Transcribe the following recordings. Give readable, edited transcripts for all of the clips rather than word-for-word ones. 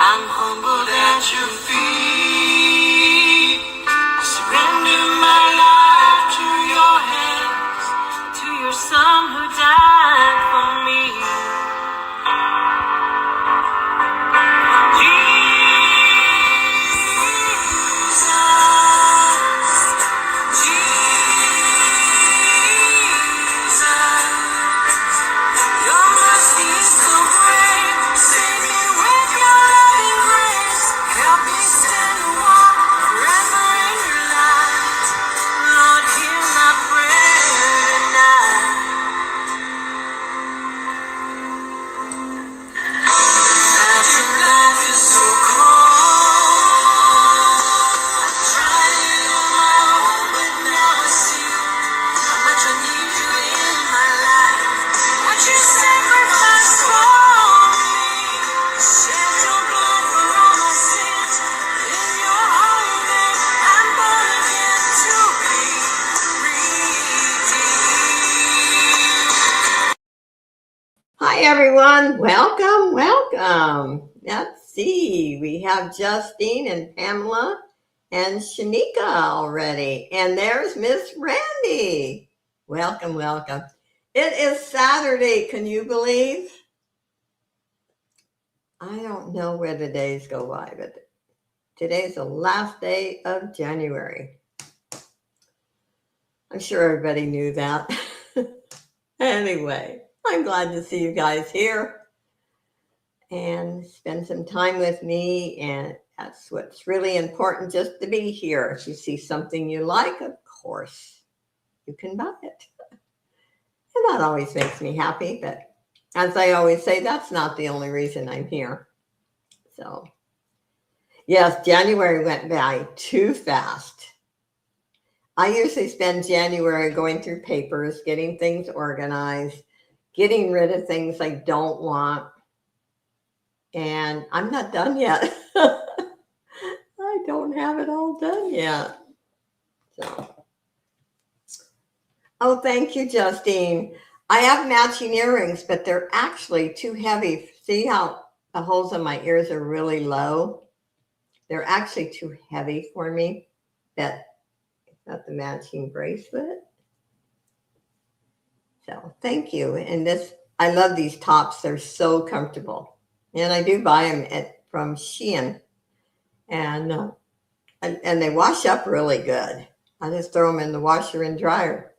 I'm humbled at your feet. Surrender my life to your hands, to your son who died for me. Hi, everyone. Welcome. Let's see. We have Justine and Pamela and Shanika already. And there's Miss Randy. Welcome. It is Saturday. Can you believe? I don't know where the days go by, but today's the last day of January. I'm sure everybody knew that. Anyway, I'm glad to see you guys here and spend some time with me, and that's what's really important, just to be here. If you see something you like, of course you can buy it, and that always makes me happy. But as I always say, that's not the only reason I'm here. So yes, January went by too fast. I usually spend January going through papers, getting things organized, getting rid of things I don't want. And I'm not done yet. I don't have it all done yet. So, oh, thank you, Justine. I have matching earrings, but they're actually too heavy. See how the holes in my ears are really low? They're actually too heavy for me. Got the matching bracelet. So thank you. And I love these tops. They're so comfortable. And I do buy them from Shein. And they wash up really good. I just throw them in the washer and dryer.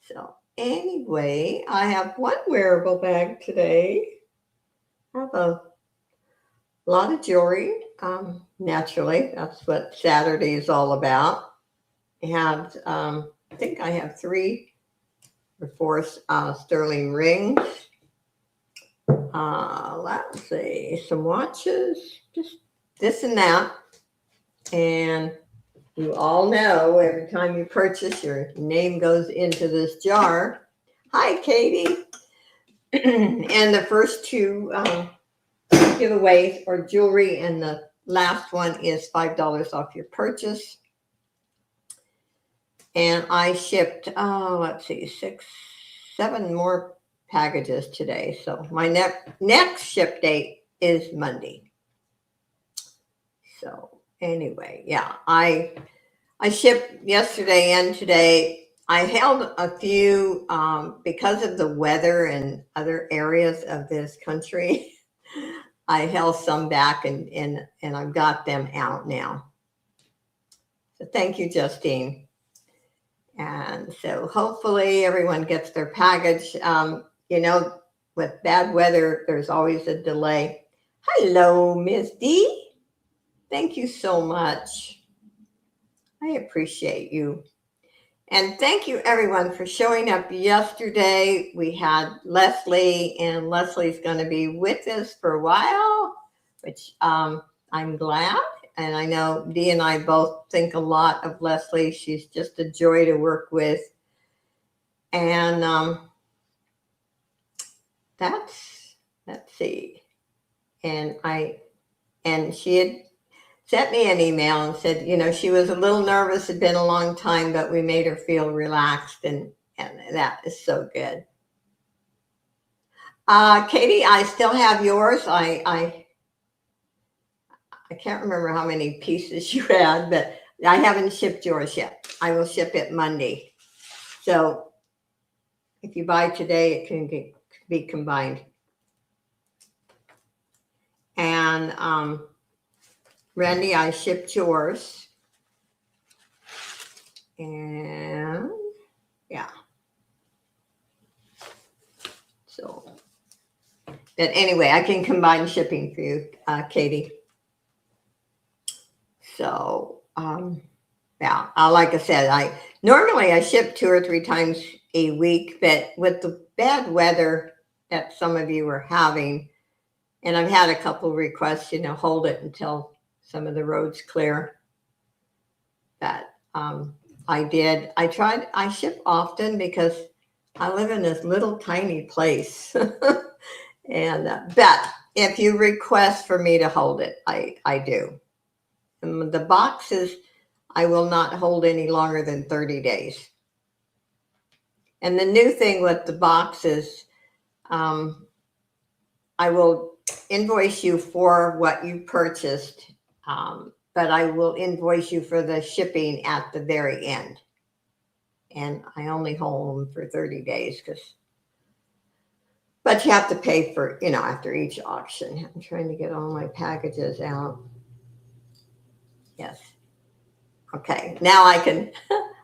So anyway, I have one wearable bag today. I have a lot of jewelry. Naturally, that's what Saturday is all about. I think I have 3 or 4 sterling rings. Let's see, some watches, just this and that. And you all know every time you purchase, your name goes into this jar. Hi, Katie. And the first 2 giveaways are jewelry, and the last one is $5 off your purchase. And I shipped, 7 more packages today. So my next ship date is Monday. So anyway, yeah, I shipped yesterday and today. I held a few because of the weather in other areas of this country. I held some back and I've got them out now. So thank you, Justine. And so hopefully everyone gets their package. With bad weather, there's always a delay. Hello, Miss D. Thank you so much. I appreciate you. And thank you, everyone, for showing up yesterday. We had Leslie, and Leslie's going to be with us for a while, which I'm glad. And I know Dee and I both think a lot of Leslie. She's just a joy to work with. And let's see. And she had sent me an email and said, she was a little nervous. It'd been a long time, but we made her feel relaxed. And that is so good. Katie, I still have yours. I I can't remember how many pieces you had, but I haven't shipped yours yet. I will ship it Monday. So if you buy today, it can be combined. And Randy, I shipped yours. And yeah. So, but anyway, I can combine shipping for you, Katie. So, yeah, like I said, normally I ship 2 or 3 times a week, but with the bad weather that some of you are having, and I've had a couple requests, hold it until some of the roads clear. That I did. I ship often because I live in this little tiny place. And but if you request for me to hold it, I do. And the boxes, I will not hold any longer than 30 days. And the new thing with the boxes, I will invoice you for what you purchased, but I will invoice you for the shipping at the very end. And I only hold them for 30 days but you have to pay for, after each auction. I'm trying to get all my packages out. Yes. Okay, now I can,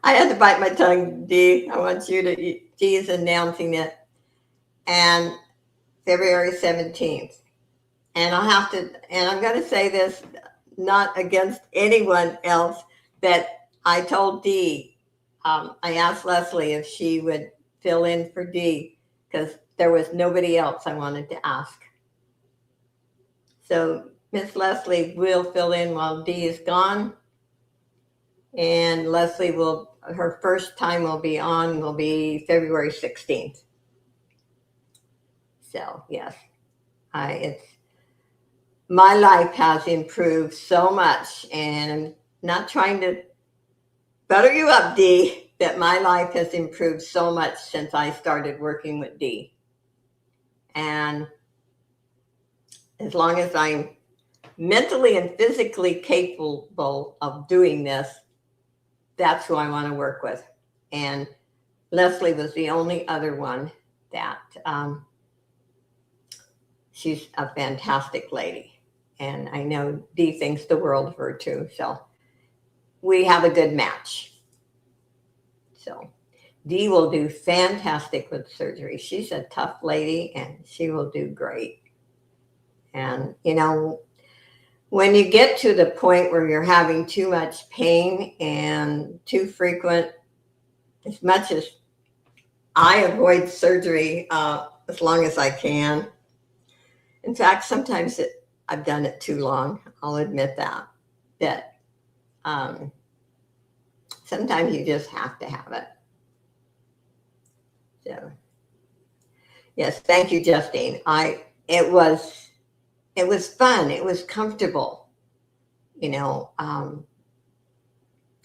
I had to bite my tongue, Dee. I want you to, Dee is announcing it. And February 17th. And I'm going to say this, not against anyone else, but I told Dee, I asked Leslie if she would fill in for Dee because there was nobody else I wanted to ask. So Miss Leslie will fill in while Dee is gone. And Leslie her first time will be February 16th. So yes, my life has improved so much, and I'm not trying to butter you up, Dee, that my life has improved so much since I started working with Dee. And as long as I'm mentally and physically capable of doing this, that's who I want to work with. And Leslie was the only other one that she's a fantastic lady. And I know Dee thinks the world of her too. So we have a good match. So Dee will do fantastic with surgery. She's a tough lady and she will do great. And, when you get to the point where you're having too much pain and too frequent, as much as I avoid surgery as long as I can. In fact, sometimes I've done it too long. I'll admit that. But sometimes you just have to have it. So, yes, thank you, Justine. It was fun. It was comfortable.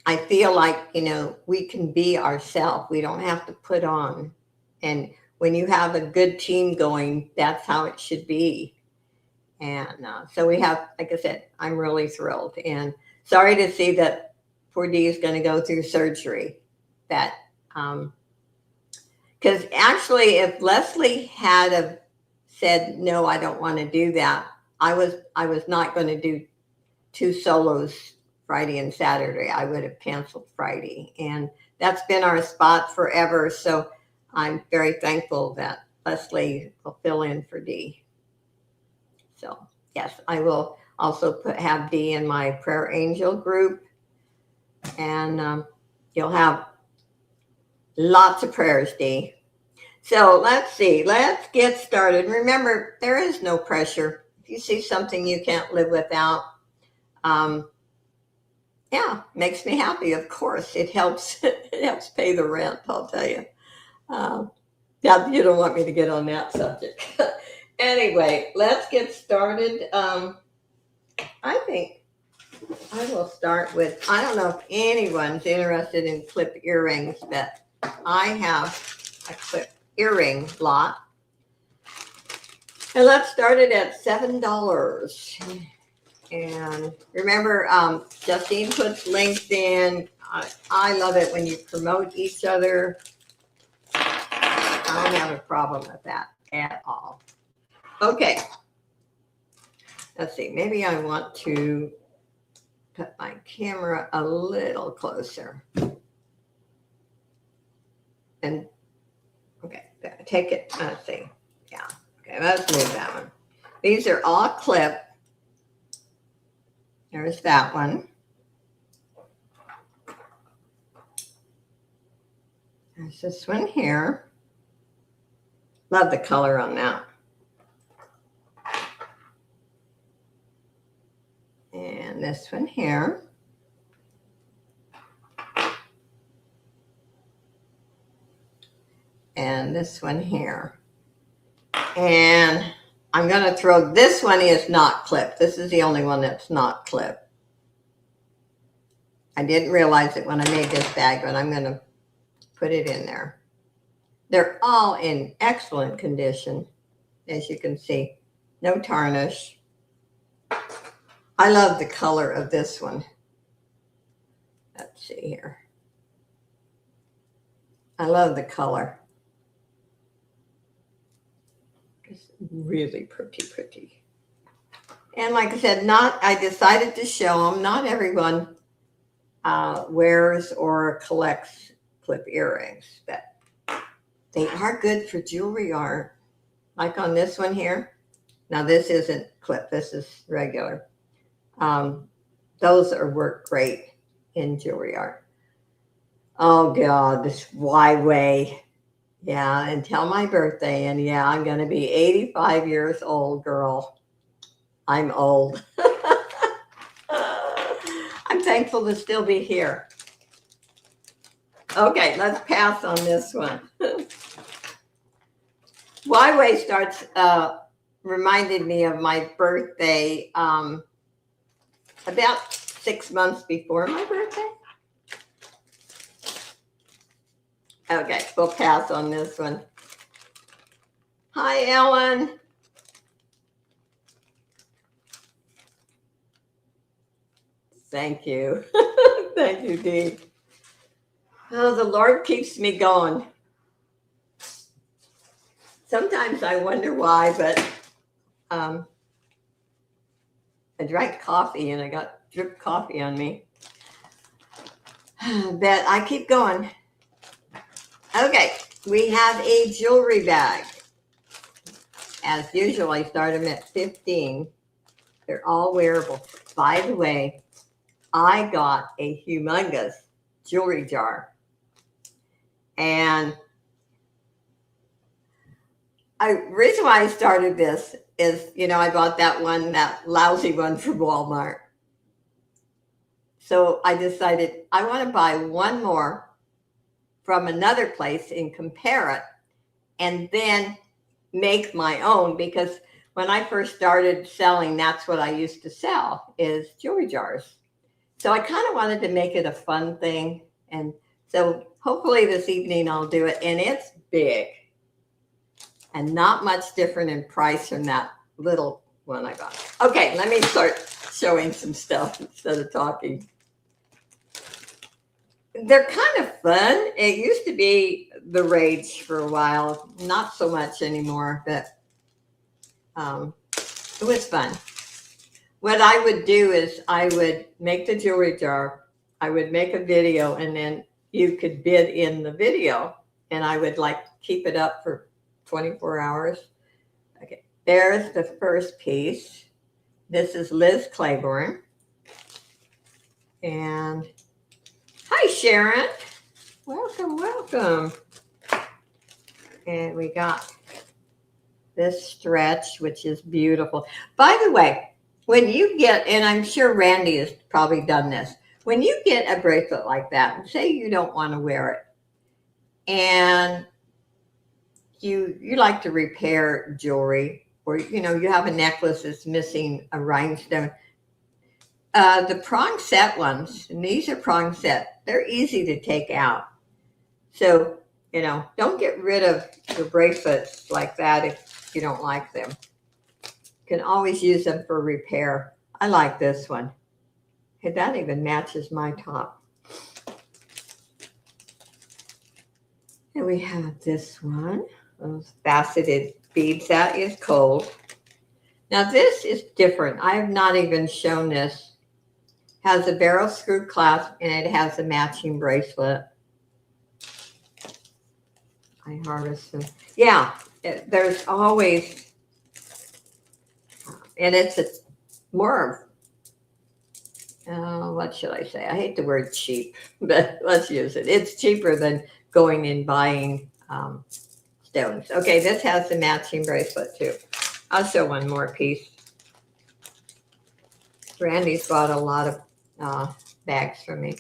I feel like, we can be ourselves. We don't have to put on. And when you have a good team going, that's how it should be. And so we have, like I said, I'm really thrilled. And sorry to see that poor Dee is going to go through surgery. That, because actually, if Leslie had said, no, I don't want to do that, I was not going to do 2 solos Friday and Saturday. I would have canceled Friday. And that's been our spot forever. So I'm very thankful that Leslie will fill in for Dee. So yes, I will also have Dee in my prayer angel group. And you'll have lots of prayers, Dee. So let's see. Let's get started. Remember, there is no pressure. If you see something you can't live without, yeah, makes me happy. Of course, it helps. It helps pay the rent. I'll tell you. Yeah, you don't want me to get on that subject. Anyway, let's get started. I think I will start with. I don't know if anyone's interested in clip earrings, but I have a clip earring lot, and let's start it at $7. And remember, Justine puts links in. I love it when you promote each other. I don't have a problem with that at all. Okay. Let's see. Maybe I want to put my camera a little closer. And okay, take it. Let's see. Yeah. Okay, let's move that one. These are all clipped. There's that one. There's this one here. Love the color on that. And this one here. And this one here. And I'm going to throw, this one is not clipped. This is the only one that's not clipped. I didn't realize it when I made this bag, but I'm going to put it in there. They're all in excellent condition, as you can see. No tarnish. I love the color of this one. Let's see here. I love the color. It's really pretty. And like I said, I decided to show them. Not everyone wears or collects clip earrings, but they are good for jewelry art. Like on this one here. Now this isn't clip, this is regular. Those work great in jewelry art. Oh God, this Y-Way. Yeah, until my birthday. And yeah, I'm going to be 85 years old, girl. I'm old. I'm thankful to still be here. Okay, let's pass on this one. Y-Way starts, reminded me of my birthday about 6 months before my birthday. Okay, we'll pass on this one. Hi, Ellen. Thank you. Thank you, Dee. Oh, the Lord keeps me going. Sometimes I wonder why, but I drank coffee and I got drip coffee on me. But I keep going. Okay, we have a jewelry bag. As usual, I start them at 15. They're all wearable. By the way, I got a humongous jewelry jar. And reason why I started this is, I bought that lousy one from Walmart. So I decided I want to buy one more from another place and compare it and then make my own, because when I first started selling, that's what I used to sell, is jewelry jars. So I kind of wanted to make it a fun thing. And so hopefully this evening I'll do it. And it's big and not much different in price from that little one I got. Okay, let me start showing some stuff instead of talking. They're kind of fun. It used to be the rage for a while. Not so much anymore, but it was fun. What I would do is I would make the jewelry jar. I would make a video, and then you could bid in the video. And I would keep it up for 24 hours. Okay, there's the first piece. This is Liz Claiborne. And hi, Sharon. Welcome. And we got this stretch, which is beautiful. By the way, when you get, and I'm sure Randy has probably done this, when you get a bracelet like that, say you don't want to wear it, and you like to repair jewelry, or you have a necklace that's missing a rhinestone. The prong set ones, and these are prong set, they're easy to take out. So, don't get rid of the bracelets like that if you don't like them. You can always use them for repair. I like this one. Hey, that even matches my top. And we have this one, those faceted beads. That is cold. Now this is different. I have not even shown this. Has a barrel screw clasp and it has a matching bracelet. I harvest them. Yeah, there's always, and it's a more, what should I say? I hate the word cheap, but let's use it. It's cheaper than going and buying stones. Okay, this has the matching bracelet too. I'll show one more piece. Randy's bought a lot of bags from me.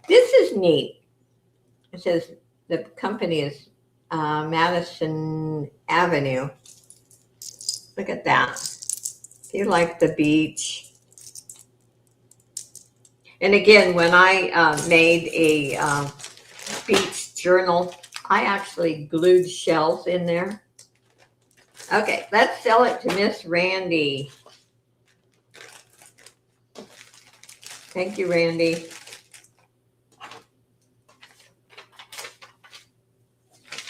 This is neat. It says the company is Madison Avenue. Look at that. If you like the beach. And again, when I made a beach journal, I actually glued shells in there. Okay, let's sell it to Miss Randy. Thank you, Randy.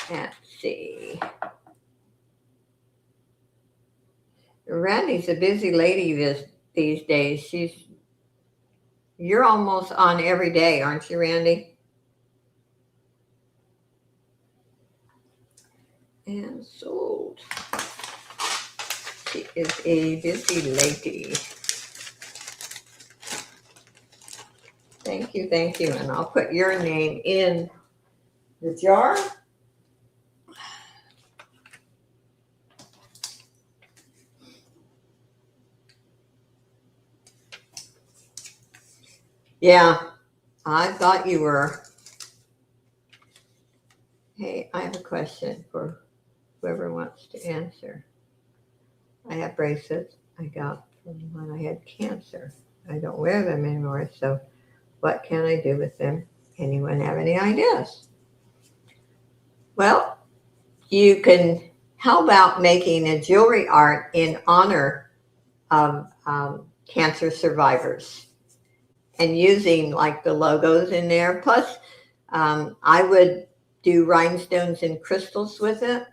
Let's see. Randy's a busy lady these days. You're almost on every day, aren't you, Randy? And sold. She is a busy lady. Thank you, thank you. And I'll put your name in the jar. Yeah, I thought you were. Hey, I have a question for whoever wants to answer. I have bracelets I got from when I had cancer. I don't wear them anymore, so what can I do with them? Anyone have any ideas? Well, you can, how about making a jewelry art in honor of cancer survivors and using like the logos in there. Plus, I would do rhinestones and crystals with it.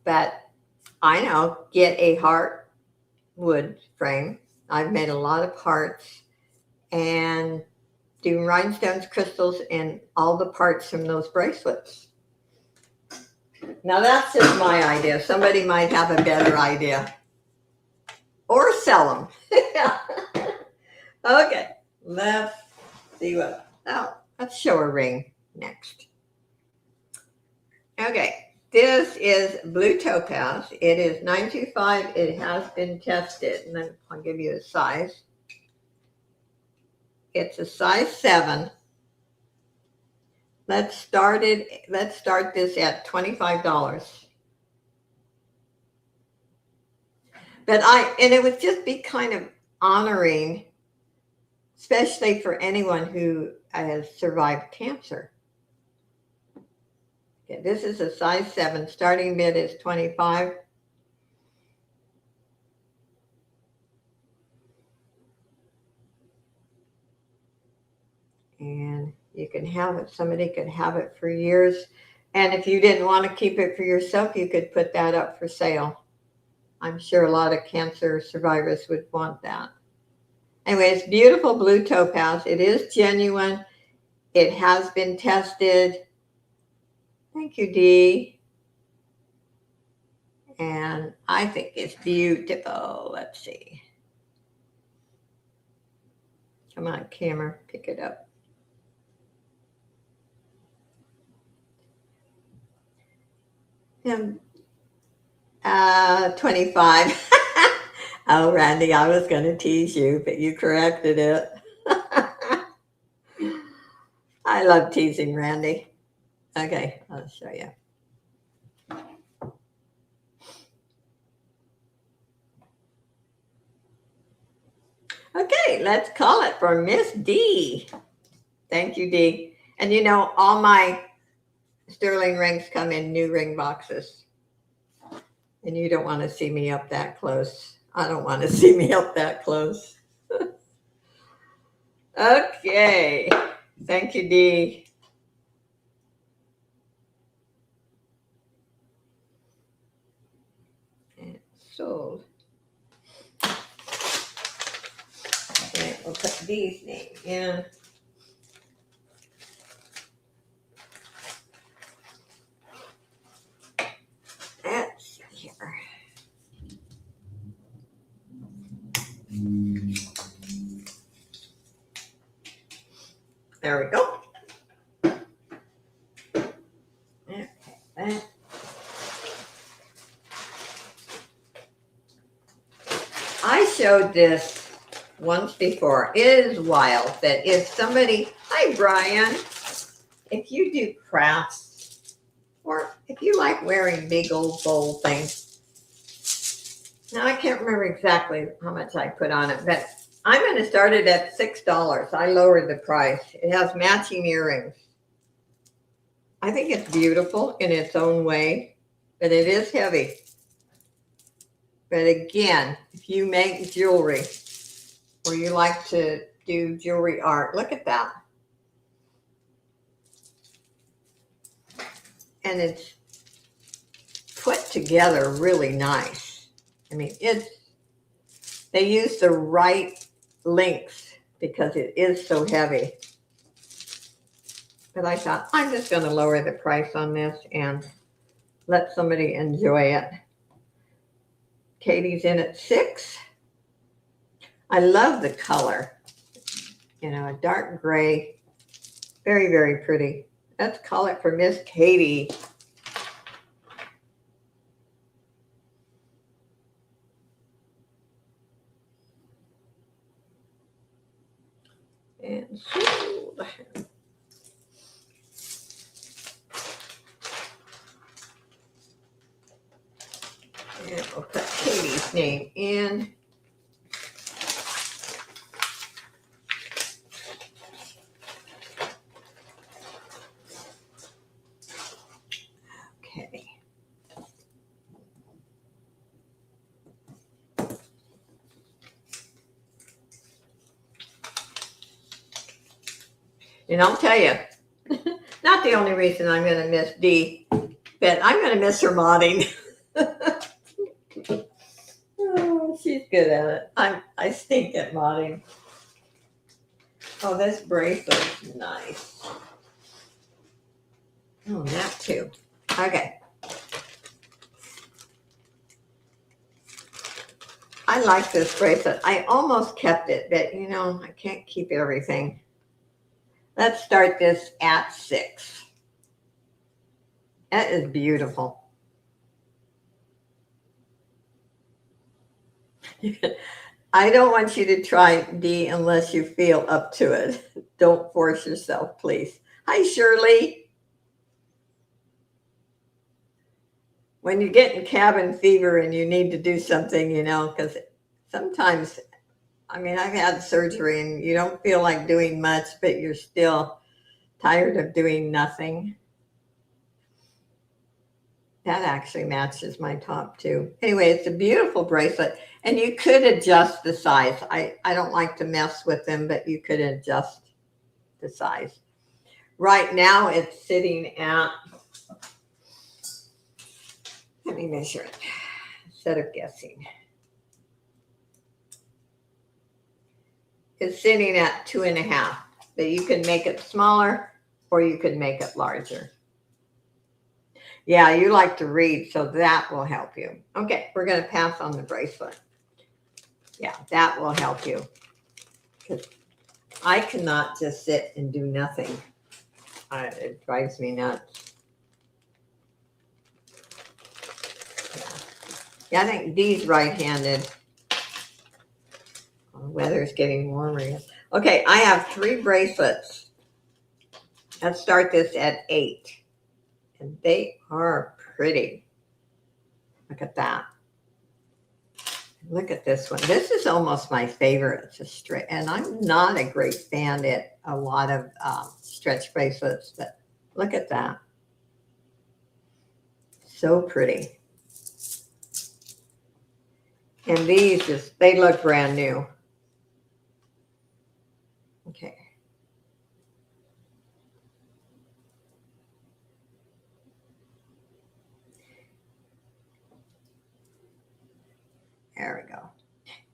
But I know, get a heart wood frame. I've made a lot of hearts and do rhinestones, crystals, and all the parts from those bracelets. Now that's just my idea. Somebody might have a better idea. Or sell them. Okay, let's see what, let's show a ring next. Okay, this is blue topaz. It is 925. It has been tested, and then I'll give you a size. It's a size 7. Let's start this at $25. But it would just be kind of honoring, especially for anyone who has survived cancer. Okay, this is a size 7. Starting bid is $25. And you can have it. Somebody could have it for years. And if you didn't want to keep it for yourself, you could put that up for sale. I'm sure a lot of cancer survivors would want that. Anyway, it's beautiful blue topaz. It is genuine. It has been tested. Thank you, Dee. And I think it's beautiful. Let's see. Come on, camera, pick it up. And 25. Oh, Randy, I was going to tease you, but you corrected it. I love teasing Randy. Okay, I'll show you. Okay, let's call it for Miss D. Thank you, D. And you know, all my sterling rings come in new ring boxes. And you don't want to see me up that close. I don't want to see me up that close. Okay. Thank you, Dee. And sold. Okay, we'll put Dee's name in. Let's see here. There we go. Okay, that. I showed this once before. It is wild that if somebody, hi Brian, if you do crafts or if you like wearing big old bold things, now I can't remember exactly how much I put on it, but I'm going to start it at $6. I lowered the price. It has matching earrings. I think it's beautiful in its own way, but it is heavy. But again, if you make jewelry or you like to do jewelry art, look at that. And it's put together really nice. I mean, they use the right links because it is so heavy. But I thought, I'm just going to lower the price on this and let somebody enjoy it. Katie's in at 6. I love the color. You know, a dark gray. Very, very pretty. Let's call it for Miss Katie. And sold. And we'll put Katie's name in. Okay. And I'll tell you, not the only reason I'm going to miss Dee, but I'm going to miss her modding. Oh, she's good at it. I stink at modding. Oh, this bracelet's nice. Oh, that too. Okay. I like this bracelet. I almost kept it, but you know, I can't keep everything. Let's start this at 6. That is beautiful. I don't want you to try D unless you feel up to it. Don't force yourself, please. Hi, Shirley. When you get in cabin fever and you need to do something, you know, because sometimes, I mean, I've had surgery and you don't feel like doing much, but you're still tired of doing nothing. That actually matches my top too. Anyway, it's a beautiful bracelet and you could adjust the size. I don't like to mess with them, but you could adjust the size. Right now it's sitting at, let me measure it instead of guessing. It's sitting at 2.5, but you can make it smaller or you could make it larger. Yeah, you like to read, so that will help you. Okay, we're going to pass on the bracelet. Yeah, that will help you. Because I cannot just sit and do nothing. It drives me nuts. Yeah, I think Dee's right-handed. The weather's getting warmer. Okay, I have 3 bracelets. Let's start this at 8. And they are pretty. Look at that. Look at this one. This is almost my favorite. It's a straight, and I'm not a great fan at a lot of stretch bracelets, but look at that. So pretty. And these they look brand new. Okay. There we go.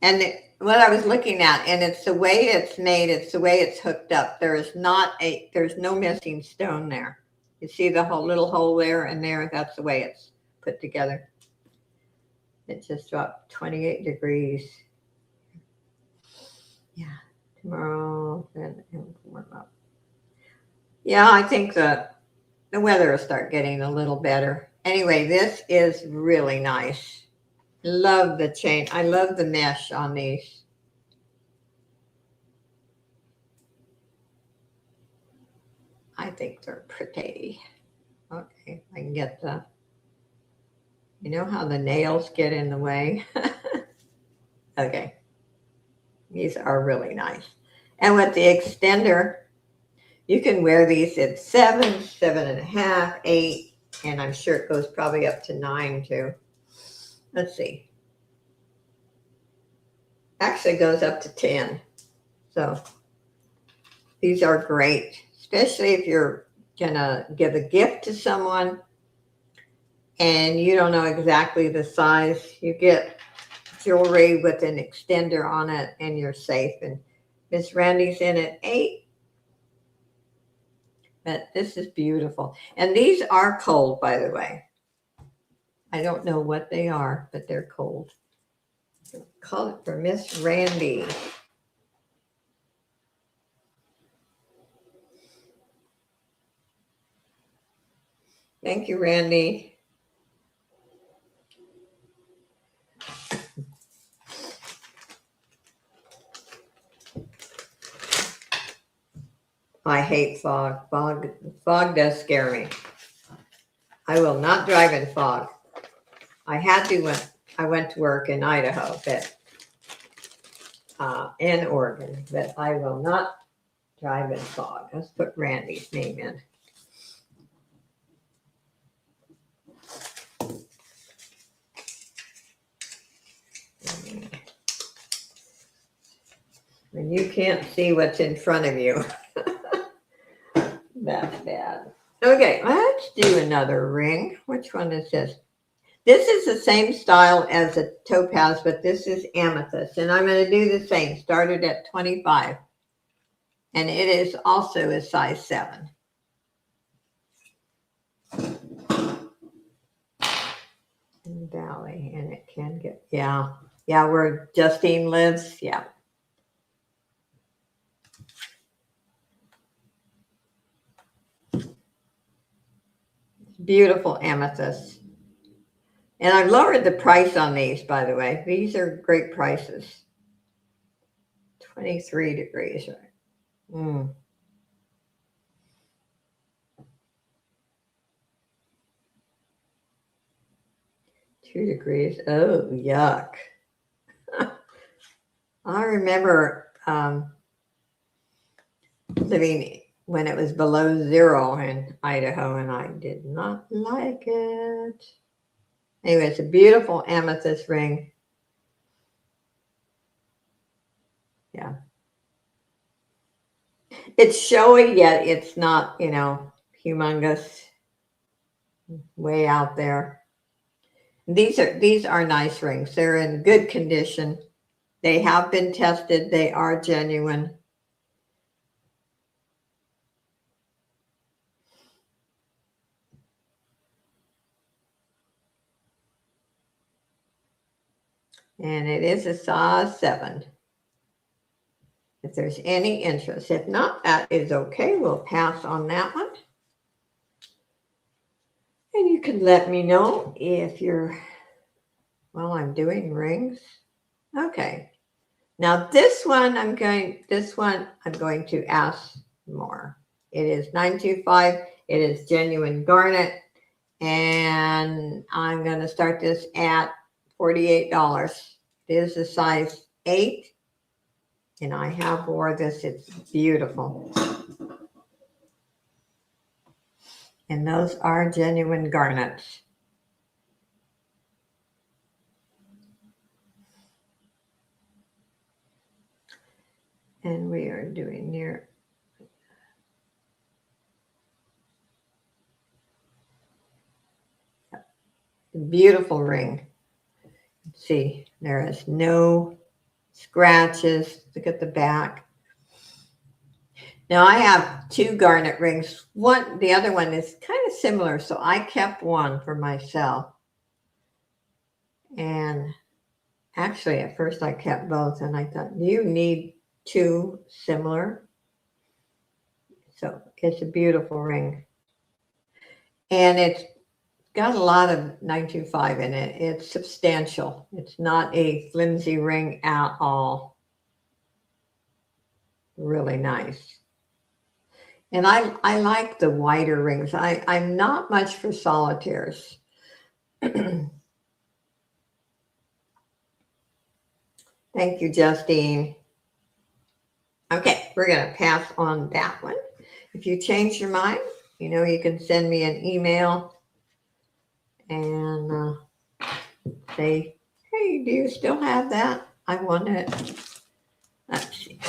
And what I was looking at, and it's the way it's made, it's the way it's hooked up. There's no missing stone there. You see the whole little hole there and there? That's the way it's put together. It just dropped 28 degrees. Yeah, tomorrow, then it'll warm up. Yeah, I think the weather will start getting a little better. Anyway, this is really nice. Love the chain. I love the mesh on these. I think they're pretty. Okay, I can get you know how the nails get in the way? Okay, these are really nice. And with the extender, you can wear these at 7, 7.5, 8, and I'm sure it goes probably up to 9 too. Let's see. Actually, it goes up to 10. So these are great, especially if you're gonna give a gift to someone and you don't know exactly the size. You get jewelry with an extender on it and you're safe. And Miss Randy's in at 8. But this is beautiful. And these are cold, by the way. I don't know what they are, but they're cold. Call it for Miss Randy. Thank you, Randy. I hate fog. Fog does scare me. I will not drive in fog. I had to when I went to work in Idaho, but in Oregon, but I will not drive in fog. Let's put Randy's name in. When you can't see what's in front of you, that's bad. Okay, let's do another ring. Which one is this? This is the same style as a topaz, but this is amethyst. And I'm going to do the same. Started at 25. And it is also a size 7. In Valley. And it can get, yeah, where Justine lives. Yeah. Beautiful amethyst. And I've lowered the price on these, by the way. These are great prices. 23 degrees, right? 2 degrees. Oh, yuck. I remember living when it was below 0 in Idaho, and I did not like it. Anyway, it's a beautiful amethyst ring. Yeah. It's showy, yet it's not, humongous, way out there. These are nice rings. They're in good condition. They have been tested. They are genuine. And it is a size 7. If there's any interest. If not, that is okay. We'll pass on that one. And you can let me know if you're, well, I'm doing rings. Okay. Now this one I'm going to ask more. It is 925. It is genuine garnet. And I'm going to start this at $48. It is a size 8. And I have wore this. It's beautiful. And those are genuine garnets. And we are doing near. Beautiful ring. See, there is no scratches. Look at the back. Now I have two garnet rings. The other one is kind of similar, so I kept one for myself. And actually, at first I kept both, and I thought, you need two similar. So it's a beautiful ring. And it's got a lot of 925 in it. It's substantial. It's not a flimsy ring at all. Really nice. And I like the wider rings. I'm not much for solitaires. Thank you, Justine. Okay, we're going to pass on that one. If you change your mind, you can send me an email and say, hey, do you still have that? I want it. Let's see.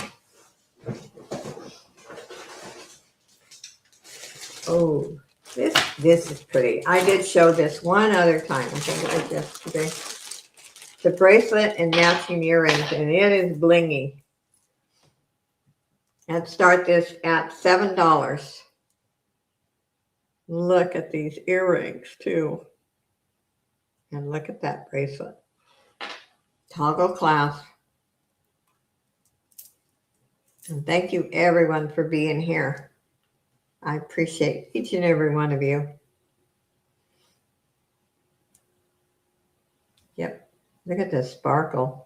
Oh, this is pretty. I did show this one other time. I think it was yesterday. It's a bracelet and matching earrings, and it is blingy. And start this at $7. Look at these earrings too. And look at that bracelet. Toggle clasp. And thank you everyone for being here. I appreciate each and every one of you. Yep. Look at this sparkle.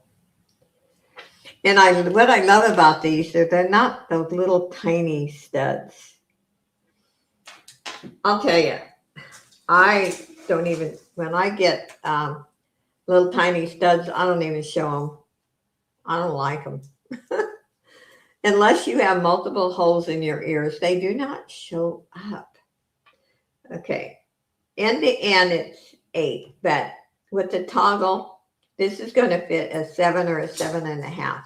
And what I love about these is they're not those little tiny studs. I'll tell you, I don't even, when I get little tiny studs, I don't even show them. I don't like them. Unless you have multiple holes in your ears, they do not show up. Okay. In the end, it's 8, but with the toggle, this is going to fit a 7 or a 7.5.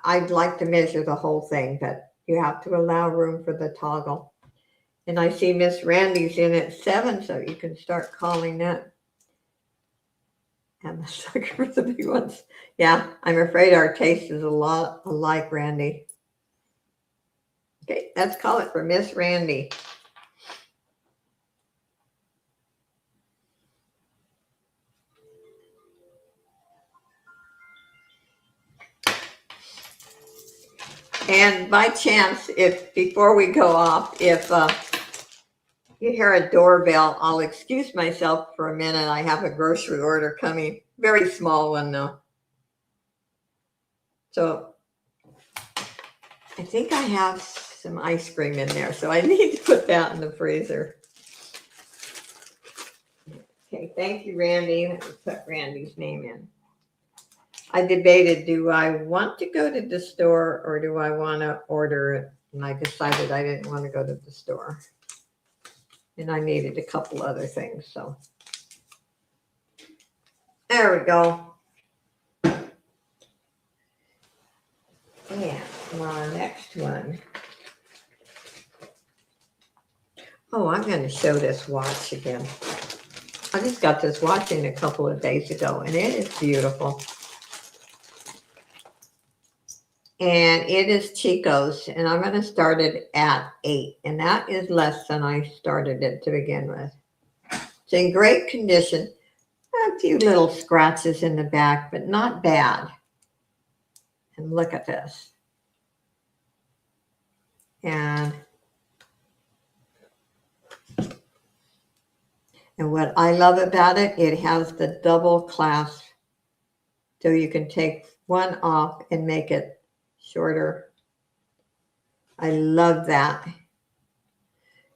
I'd like to measure the whole thing, but you have to allow room for the toggle. And I see Miss Randy's in at 7, so you can start calling that. I'm a sucker for the big ones. Yeah, I'm afraid our taste is a lot alike, Randy. Okay, let's call it for Miss Randy. And by chance, if before we go off, if you hear a doorbell, I'll excuse myself for a minute. I have a grocery order coming. Very small one, though. So I think I have some ice cream in there, so I need to put that in the freezer. Okay, thank you, Randy. Let me put Randy's name in. I debated, do I want to go to the store or do I want to order it? And I decided I didn't want to go to the store. And I needed a couple other things, so. There we go. And my next one. Oh, I'm going to show this watch again. I just got this watch in a couple of days ago, and it is beautiful. And it is Chico's, and I'm going to start it at 8, and that is less than I started it to begin with. It's in great condition. A few little scratches in the back, but not bad. And look at this. And what I love about it, it has the double clasp, so you can take one off and make it shorter. I love that.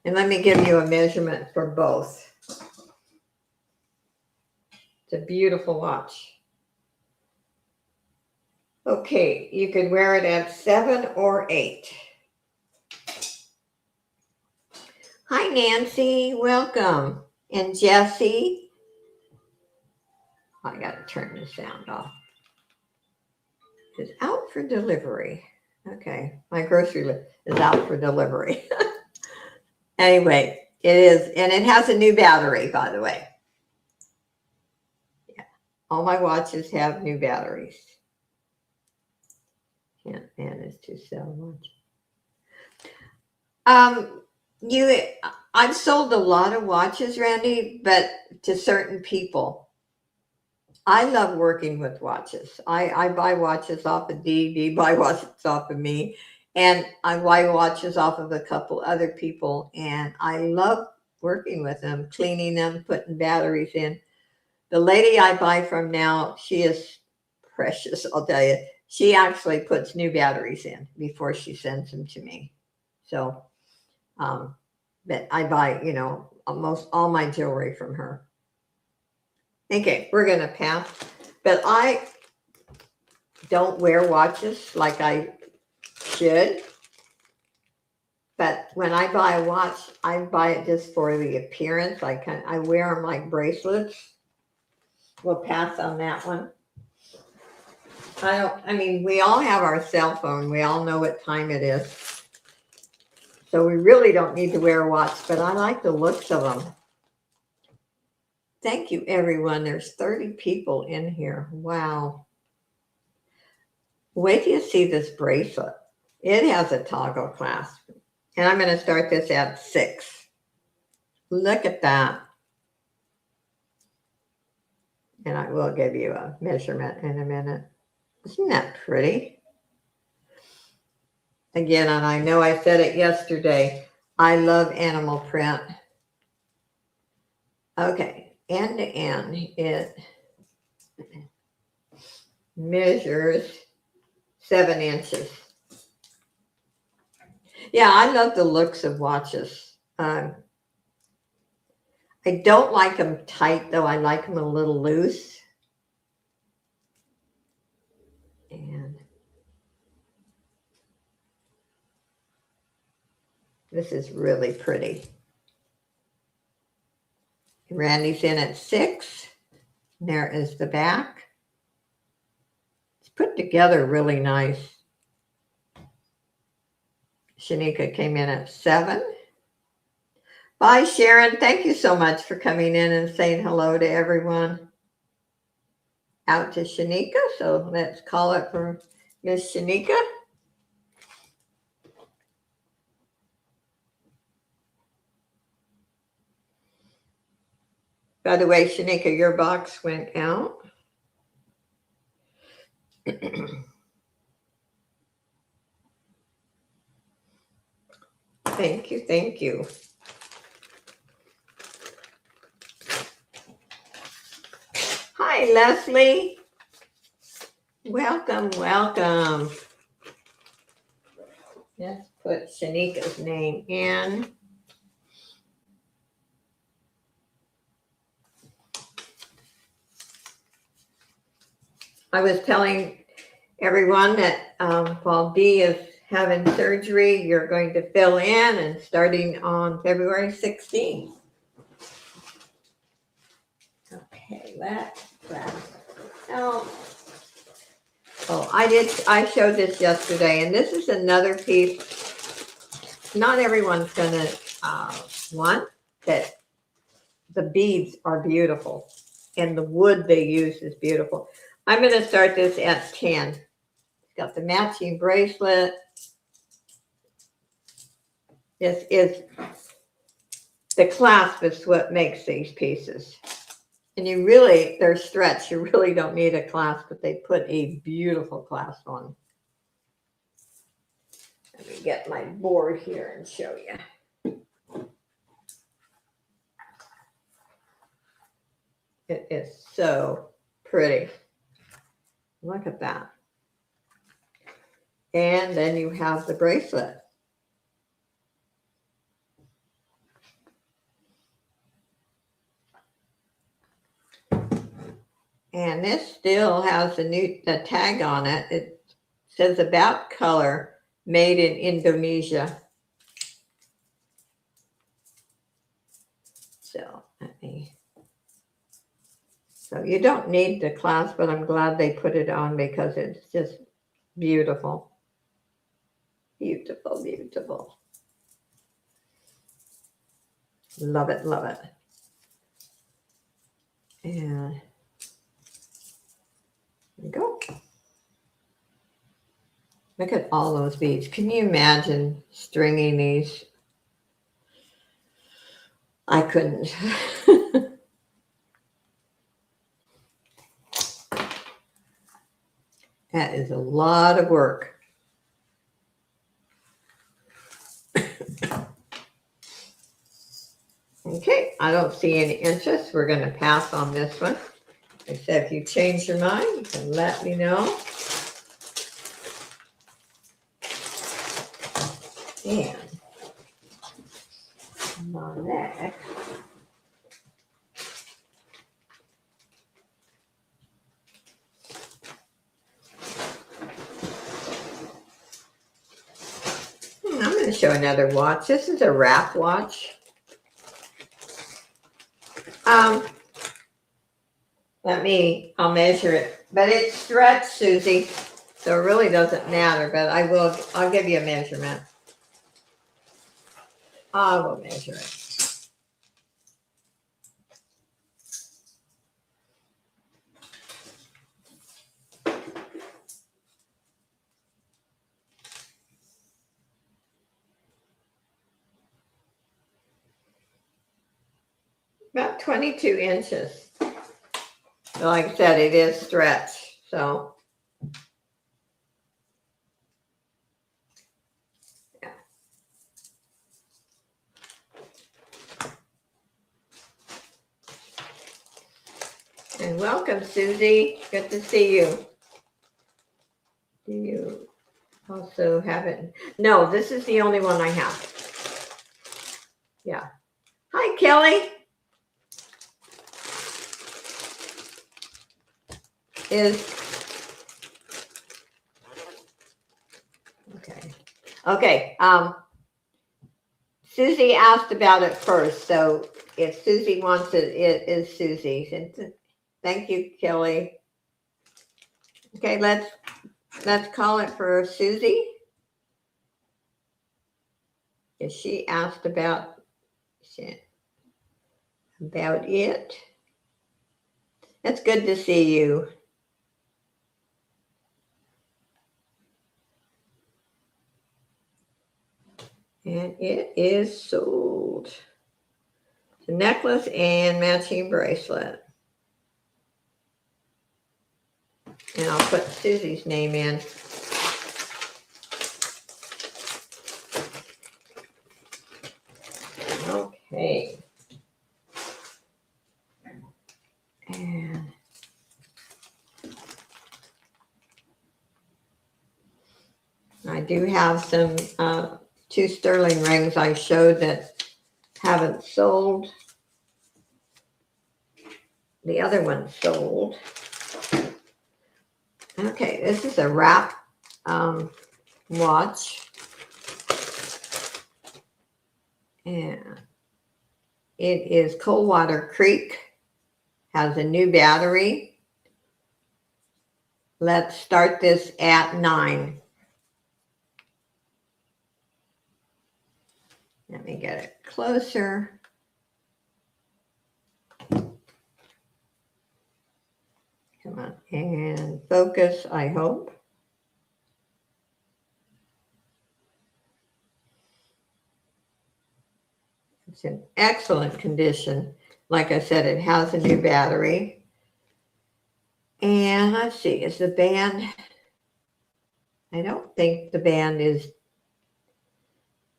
And let me give you a measurement for both. It's a beautiful watch. Okay, you could wear it at 7 or 8. Hi, Nancy. Welcome. And Jesse. I got to turn the sound off. is out for delivery. Okay, my grocery list is out for delivery. Anyway, it is, and it has a new battery, by the way. Yeah, all my watches have new batteries. Can't manage to sell much. You, I've sold a lot of watches, Randy, but to certain people. I love working with watches. I buy watches off of Dee, buy watches off of me, and I buy watches off of a couple other people, and I love working with them, cleaning them, putting batteries in. The lady I buy from now, she is precious, I'll tell you. She actually puts new batteries in before she sends them to me. So, but I buy, almost all my jewelry from her. Okay, we're going to pass. But I don't wear watches like I should. But when I buy a watch, I buy it just for the appearance. I wear them like bracelets. We'll pass on that one. We all have our cell phone. We all know what time it is. So we really don't need to wear a watch, but I like the looks of them. Thank you, everyone. There's 30 people in here. Wow. Wait till you see this bracelet. It has a toggle clasp. And I'm going to start this at 6. Look at that. And I will give you a measurement in a minute. Isn't that pretty? Again, and I know I said it yesterday, I love animal print. Okay, end to end, it measures 7 inches. Yeah, I love the looks of watches. I don't like them tight, though. I like them a little loose. And this is really pretty. Randy's in at 6. There is the back. It's put together really nice. Shanika came in at 7. Bye, Sharon. Thank you so much for coming in and saying hello to everyone. Out to Shanika. So let's call it for Miss Shanika. By the way, Shanika, your box went out. Thank you, thank you. Hi, Leslie. Welcome, welcome. Let's put Shanika's name in. I was telling everyone that while Dee is having surgery, you're going to fill in and starting on February 16th. Okay, let's I showed this yesterday, and this is another piece. Not everyone's gonna want that. The beads are beautiful, and the wood they use is beautiful. I'm going to start this at 10. It's got the matching bracelet. This is the clasp is what makes these pieces. And they're stretched. You really don't need a clasp, but they put a beautiful clasp on. Let me get my board here and show you. It is so pretty. Look at that. And then you have the bracelet. And this still has the tag on it. It says about color, made in Indonesia. So you don't need the clasp, but I'm glad they put it on because it's just Beautiful. Beautiful, beautiful. Love it, love it. And there we go. Look at all those beads. Can you imagine stringing these? I couldn't. That is a lot of work. Okay, I don't see any interest. We're going to pass on this one. I said, if you change your mind, you can let me know. And my next. I'm going to show another watch. This is a wrap watch. I'll measure it. But it's stretched, Susie. So it really doesn't matter, but I'll give you a measurement. I will measure it. About 22 inches. Like I said, it is stretched, so. Yeah. And welcome, Susie. Good to see you. Do you also have it? No, this is the only one I have. Yeah. Hi, Kelly. Okay. Susie asked about it first, so if Susie wants it, it is Susie's. And thank you, Kelly. Okay, let's call it for Susie. If she asked about it. It's good to see you. And it is sold. The necklace and matching bracelet. And I'll put Susie's name in. Okay. And I do have some 2 sterling rings I showed that haven't sold. The other one sold. Okay, this is a wrap watch. And it is Coldwater Creek. Has a new battery. Let's start this at 9. Let me get it closer. Come on, and focus, I hope. It's in excellent condition. Like I said, it has a new battery. And let's see, is the band? I don't think the band is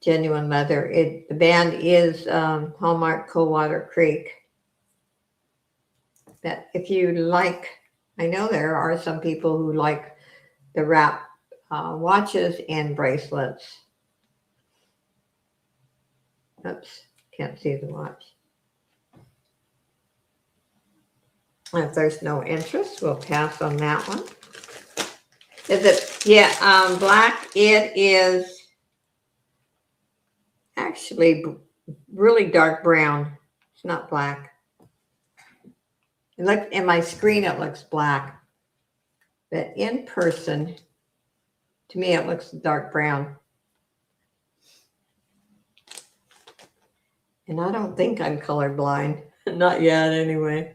genuine leather. The band is Hallmark Coldwater Creek. That if you like, I know there are some people who like the wrap watches and bracelets. Oops, can't see the watch. If there's no interest, we'll pass on that one. Is it? Yeah, black. It is actually really dark brown. It's not black. It looks in my screen. It looks black, but in person, To me, it looks dark brown. And I don't think I'm colorblind. Not yet, anyway.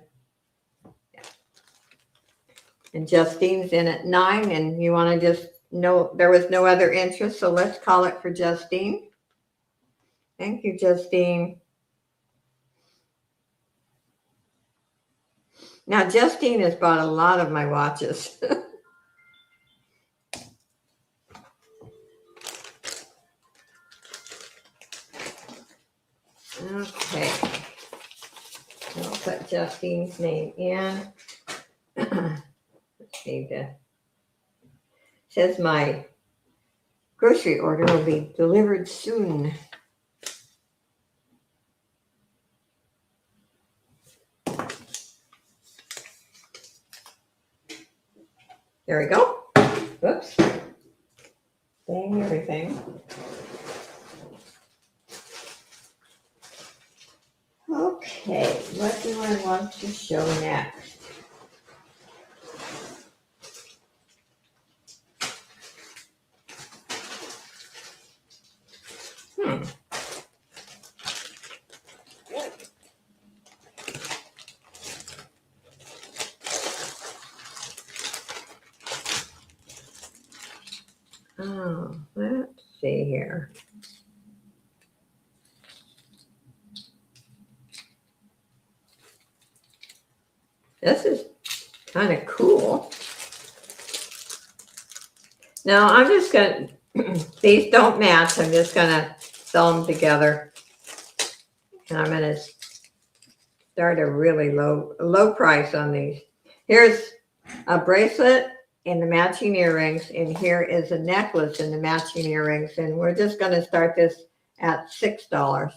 And Justine's in at 9, and you want to just know there was no other interest, so let's call it for Justine. Thank you, Justine. Now, Justine has bought a lot of my watches. Okay. I'll put Justine's name in. Let's see. Says my grocery order will be delivered soon. There we go. Whoops. Dang everything. Okay, what do I want to show next? Oh, let's see here. This is kind of cool. Now I'm just going to, these don't match. I'm just going to sew them together. And I'm going to start a really low price on these. Here's a bracelet and the matching earrings. And here is a necklace and the matching earrings. And we're just going to start this at $6.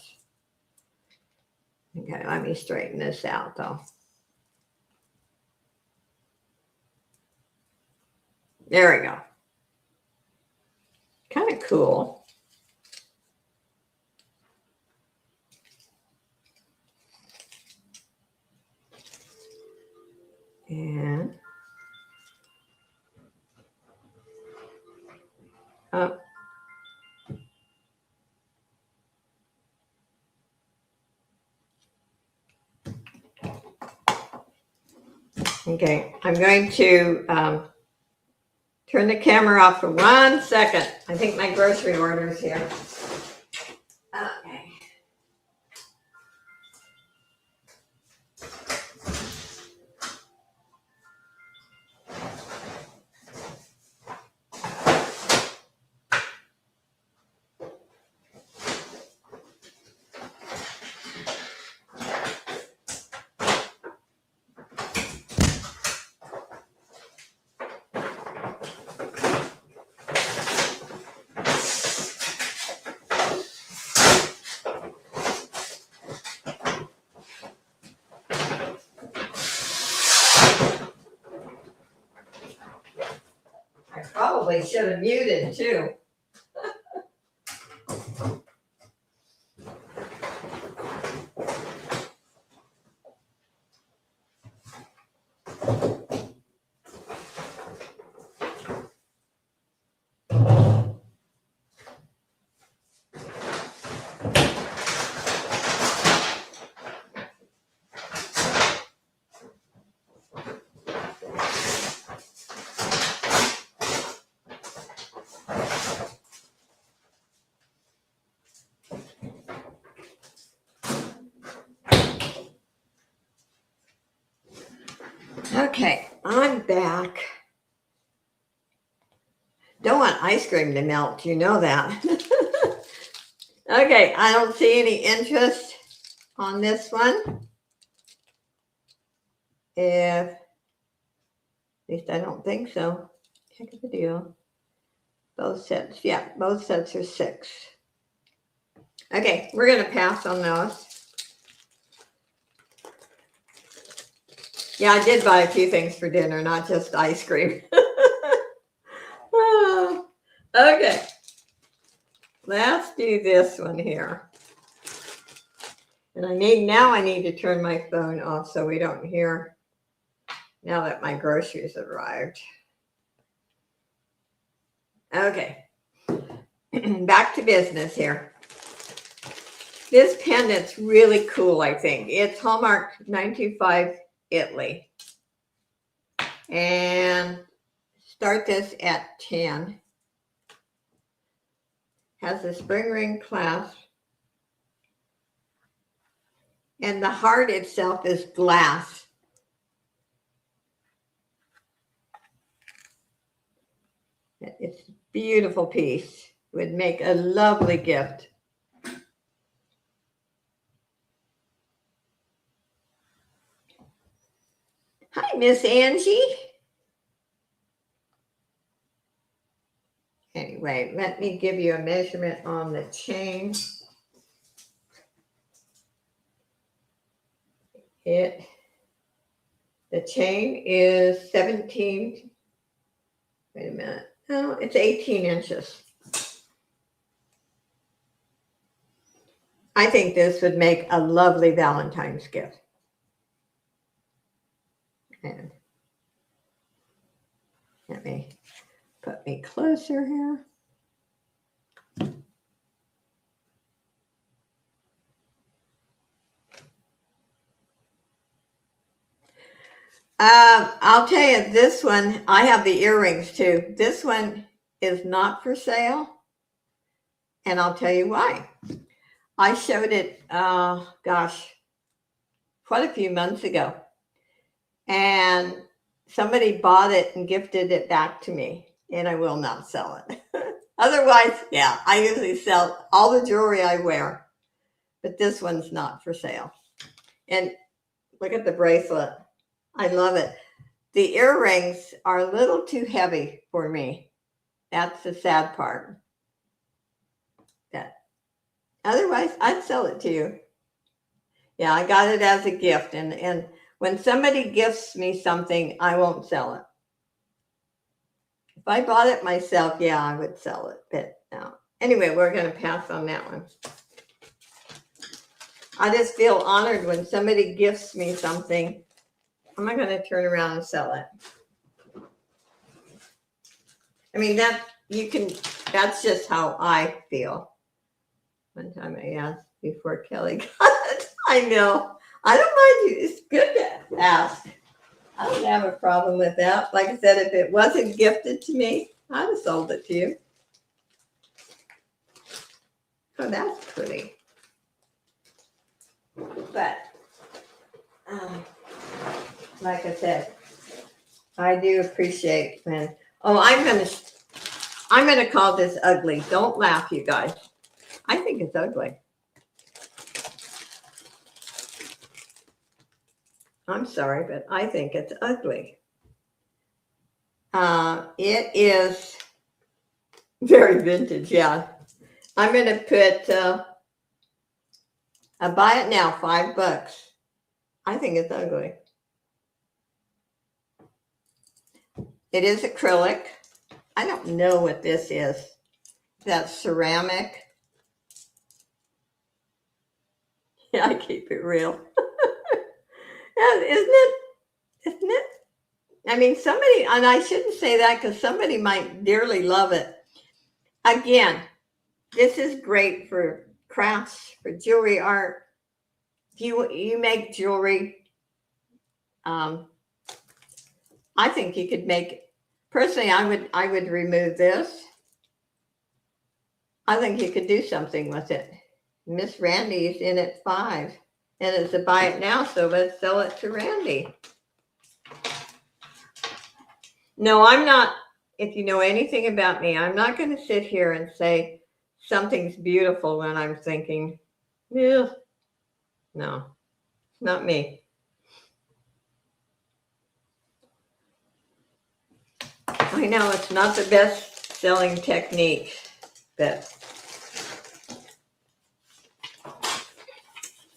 Okay, let me straighten this out though. There we go. Kind of cool. And up. Okay, I'm going to turn the camera off for 1 second. I think my grocery order is here. Okay. I probably should have muted too. Okay, I'm back. Don't want ice cream to melt, you know that. Okay, I don't see any interest on this one. At least I don't think so. Check the deal. Both sets, yeah, both sets are 6. Okay, we're going to pass on those. Yeah, I did buy a few things for dinner, not just ice cream. Oh, okay, let's do this one here. And I need to turn my phone off so we don't hear now that my groceries arrived. Okay. Back to business here. This pendant's really cool, I think. It's Hallmark 925 Italy. And start this at 10. Has a spring ring clasp. And the heart itself is glass. It's a beautiful piece. Would make a lovely gift. Hi, Miss Angie. Anyway, let me give you a measurement on the chain. The chain is 17. Wait a minute. No, it's 18 inches. I think this would make a lovely Valentine's gift. And let me put me closer here. I'll tell you, this one, I have the earrings too. This one is not for sale. And I'll tell you why. I showed it, gosh, quite a few months ago. And somebody bought it and gifted it back to me. And I will not sell it. Otherwise, yeah, I usually sell all the jewelry I wear. But this one's not for sale. And look at the bracelet. I love it. The earrings are a little too heavy for me. That's the sad part. Otherwise, I'd sell it to you. Yeah, I got it as a gift. And when somebody gifts me something, I won't sell it. If I bought it myself, yeah, I would sell it. But no. Anyway, we're going to pass on that one. I just feel honored when somebody gifts me something. I'm not going to turn around and sell it. I mean, that's just how I feel. One time I asked before Kelly got it. I know. I don't mind you. It's good to ask. I don't have a problem with that. Like I said, if it wasn't gifted to me, I'd have sold it to you. Oh, that's pretty. But, like I said, I do appreciate when, I'm going to call this ugly. Don't laugh, you guys. I think it's ugly. I'm sorry, but I think it's ugly. It is very vintage, yeah. I'm going to put, I buy it now, $5. I think it's ugly. It is acrylic. I don't know what this is. That's ceramic. Yeah, I keep it real. Isn't it? Isn't it? I mean, somebody, and I shouldn't say that because somebody might dearly love it. Again, this is great for crafts, for jewelry art. You make jewelry, I think you could make. Personally, I would remove this. I think you could do something with it. Miss Randy's in at 5, and it's a buy it now. So let's sell it to Randy. No, I'm not. If you know anything about me, I'm not going to sit here and say something's beautiful when I'm thinking, yeah, no, it's not me. I know it's not the best selling technique, but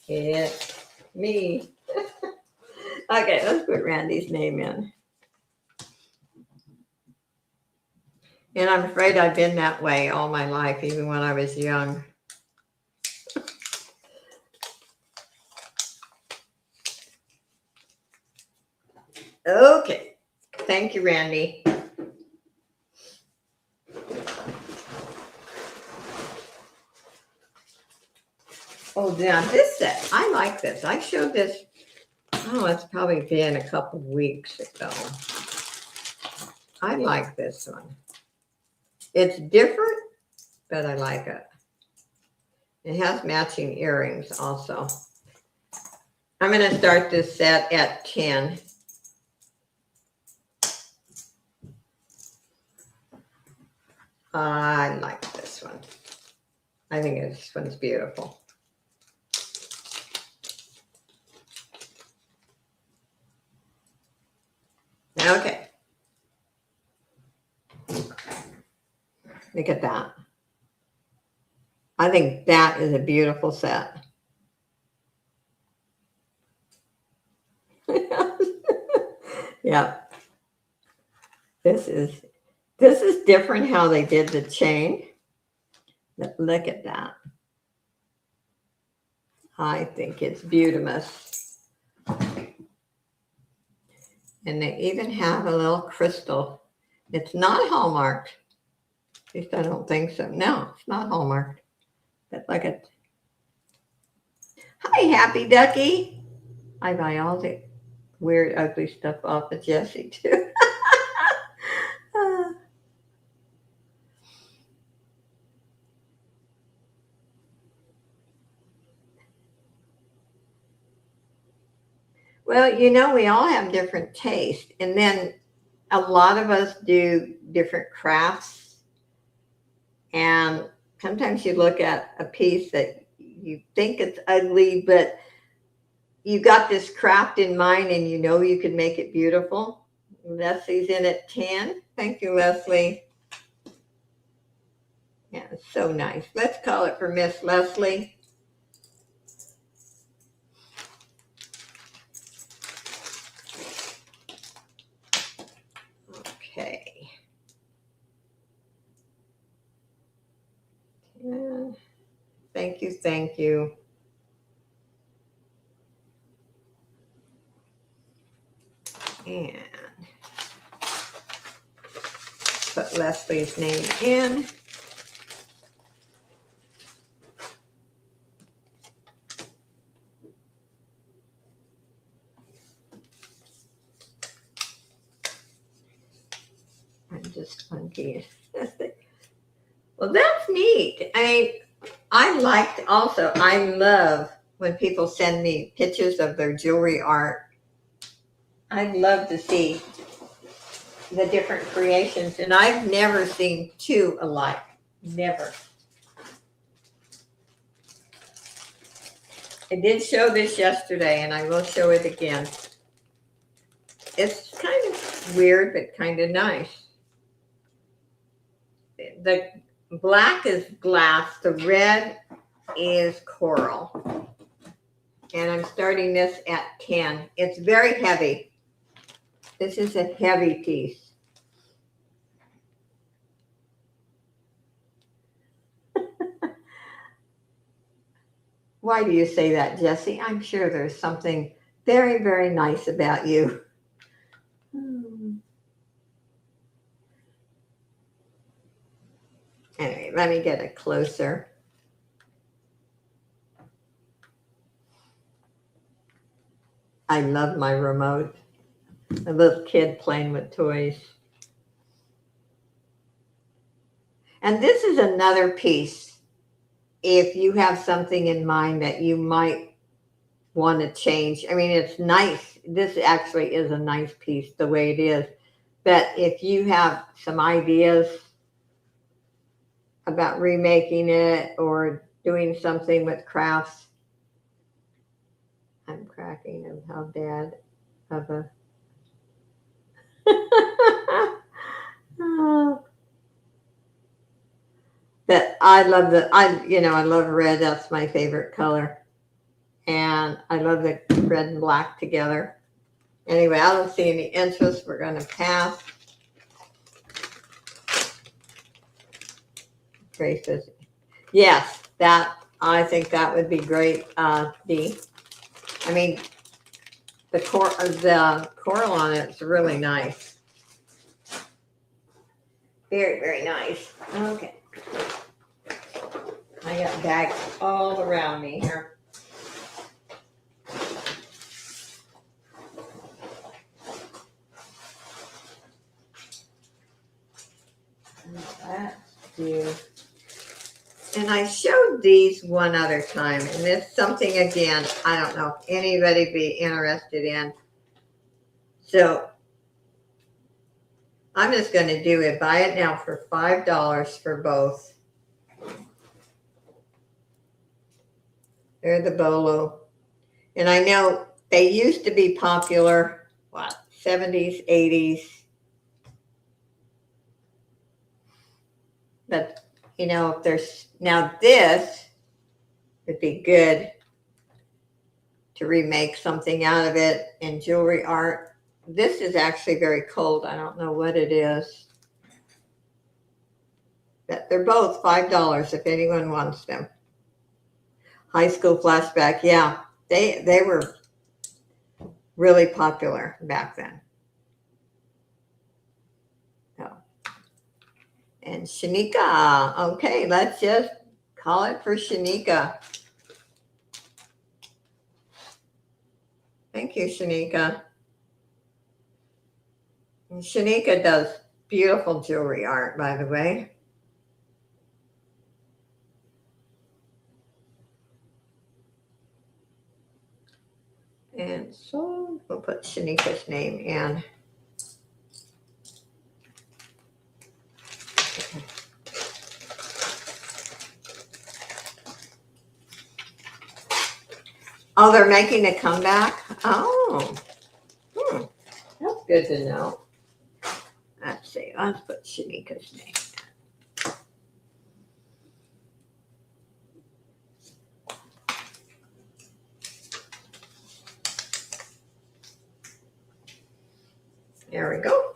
it's me. Okay, let's put Randy's name in. And I'm afraid I've been that way all my life, even when I was young. Okay. Thank you, Randy. Oh, now this set, I like this. I showed this, oh, it's probably been a couple weeks ago. I like this one. It's different, but I like it. It has matching earrings also. I'm going to start this set at 10. I like this one. I think this one's beautiful. Okay. Look at that. I think that is a beautiful set. Yeah. This is different how they did the chain. Look at that. I think it's beautiful. And they even have a little crystal. It's not hallmarked. At least I don't think so. No, it's not hallmarked. But look at. Hi, Happy Ducky. I buy all the weird, ugly stuff off of Jessie too. Well, we all have different tastes, and then a lot of us do different crafts. And sometimes you look at a piece that you think it's ugly, but you got this craft in mind and you could make it beautiful. Leslie's in at 10. Thank you, Leslie. Yeah, it's so nice. Let's call it for Miss Leslie. Okay. Yeah. Thank you, thank you. And put Leslie's name in. I'm just funky. Well, that's neat. I love when people send me pictures of their jewelry art. I'd love to see the different creations, and I've never seen two alike. Never. I did show this yesterday, and I will show it again. It's kind of weird, but kind of nice. The black is glass. The red is coral. And I'm starting this at 10. It's very heavy. This is a heavy piece. Why do you say that, Jessie? I'm sure there's something very, very nice about you. Anyway, let me get it closer. I love my remote. A little kid playing with toys. And this is another piece. If you have something in mind that you might want to change. I mean, it's nice. This actually is a nice piece the way it is. But if you have some ideas about remaking it or doing something with crafts, I'm cracking of how bad of a but I love I love red. That's my favorite color. And I love the red and black together. Anyway, I don't see any interest. We're going to pass. Grace says, yes, I think that would be great, Dee. I mean, the coral on it is really nice. Very, very nice. Okay. I got bags all around me here. Let's do. And I showed these one other time, and it's something, again, I don't know if anybody be interested in. So I'm just going to do it. Buy it now for $5 for both. They're the Bolo. And I know they used to be popular, what, 70s, 80s. But, you know, if there's, now this would be good to remake something out of it in jewelry art. This is actually very cold. I don't know what it is. But they're both $5 if anyone wants them. High school flashback, yeah. They were really popular back then. So. And Shanika. Okay, let's just call it for Shanika. Thank you, Shanika. And Shanika does beautiful jewelry art, by the way. And so we'll put Shanika's name in. Oh, they're making a comeback? Oh, that's good to know. Let's see, let's put Shanika's name. There we go.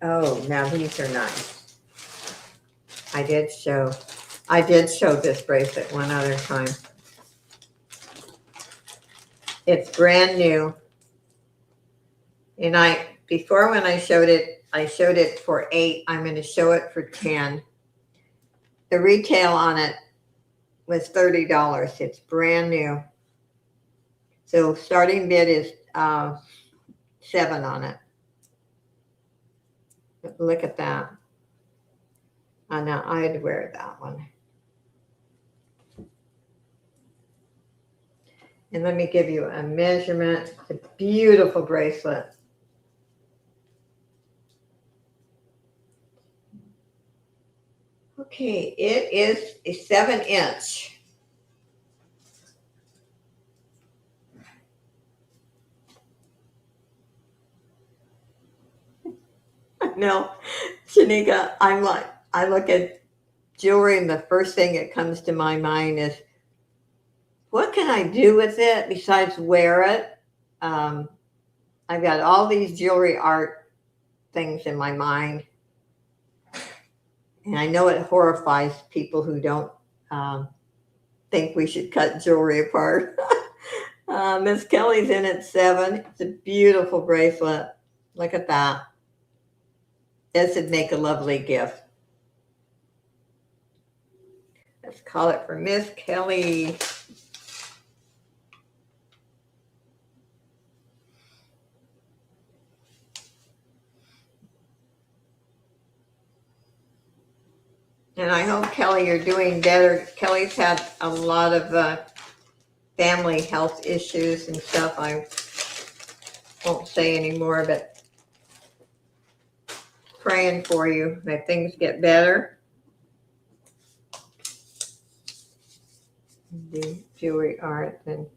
Oh, now these are nice. I did show this bracelet one other time. It's brand new. And before when I showed it for $8. I'm going to show it for $10. The retail on it was $30. It's brand new. So starting bid is $7 on it. Look at that. I know I'd wear that one. And let me give you a measurement. It's a beautiful bracelet. Okay, it is a 7-inch. No, Shanika, I look at jewelry and the first thing that comes to my mind is, what can I do with it besides wear it? I've got all these jewelry art things in my mind. And I know it horrifies people who don't think we should cut jewelry apart. Miss Kelly's in at 7. It's a beautiful bracelet. Look at that. This would make a lovely gift. Let's call it for Miss Kelly. And I hope, Kelly, you're doing better. Kelly's had a lot of family health issues and stuff. I won't say anymore, but praying for you that things get better. Do jewelry art and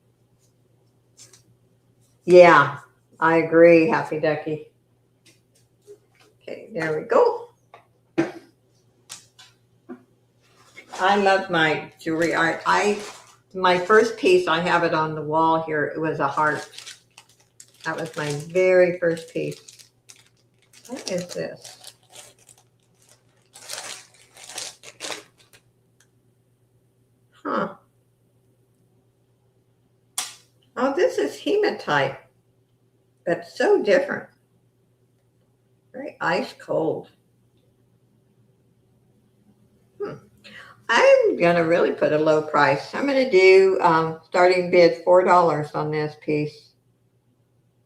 yeah, I agree, Happy Ducky. Okay, there we go. I love my jewelry art. My first piece, I have it on the wall here. It was a heart. That was my very first piece. What is this? Huh. Oh, this is hematite. but so different. Very ice cold. I'm going to really put a low price. I'm going to do starting bid $4 on this piece.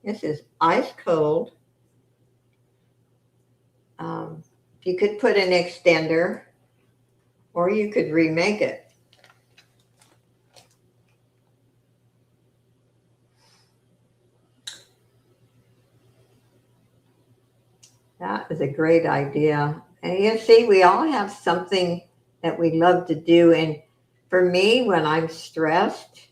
This is ice cold. You could put an extender or you could remake it. That is a great idea. And you see, we all have something that we love to do. And for me, when I'm stressed,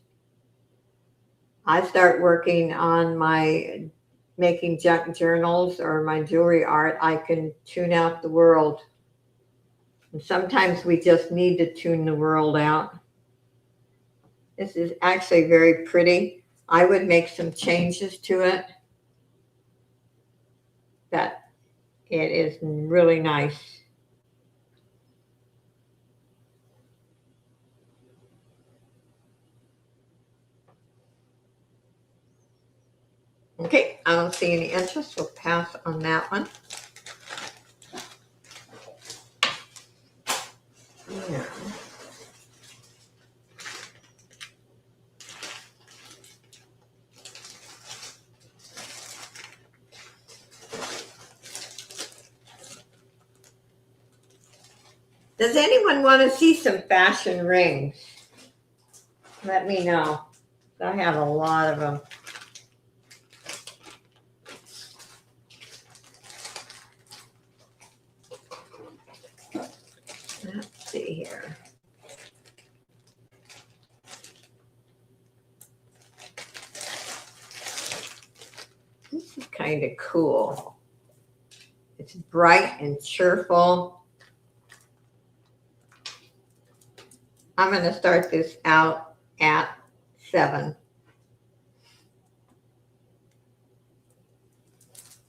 I start working on my making junk journals or my jewelry art. I can tune out the world. And sometimes we just need to tune the world out. This is actually very pretty. I would make some changes to it. That it is really nice. Okay, I don't see any interest. We'll pass on that one. Yeah. Does anyone want to see some fashion rings? Let me know. I have a lot of them. Let's see here. This is kind of cool. It's bright and cheerful. I'm going to start this out at 7.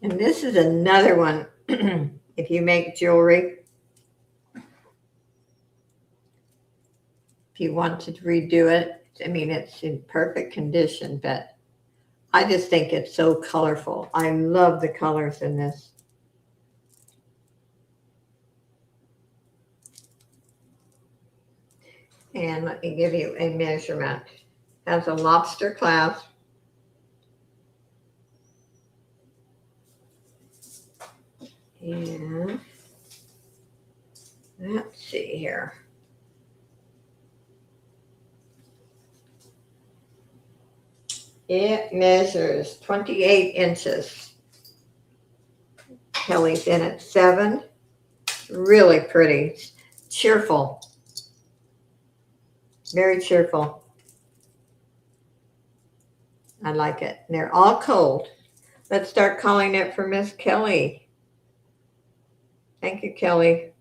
And this is another one. If you make jewelry, if you want to redo it, I mean, it's in perfect condition, but I just think it's so colorful. I love the colors in this. And let me give you a measurement. It has a lobster clasp. And let's see here. It measures 28 inches. Kelly's in at 7. Really pretty. Cheerful. Very cheerful. I like it. And they're all cold. Let's start calling it for Miss Kelly. Thank you, Kelly.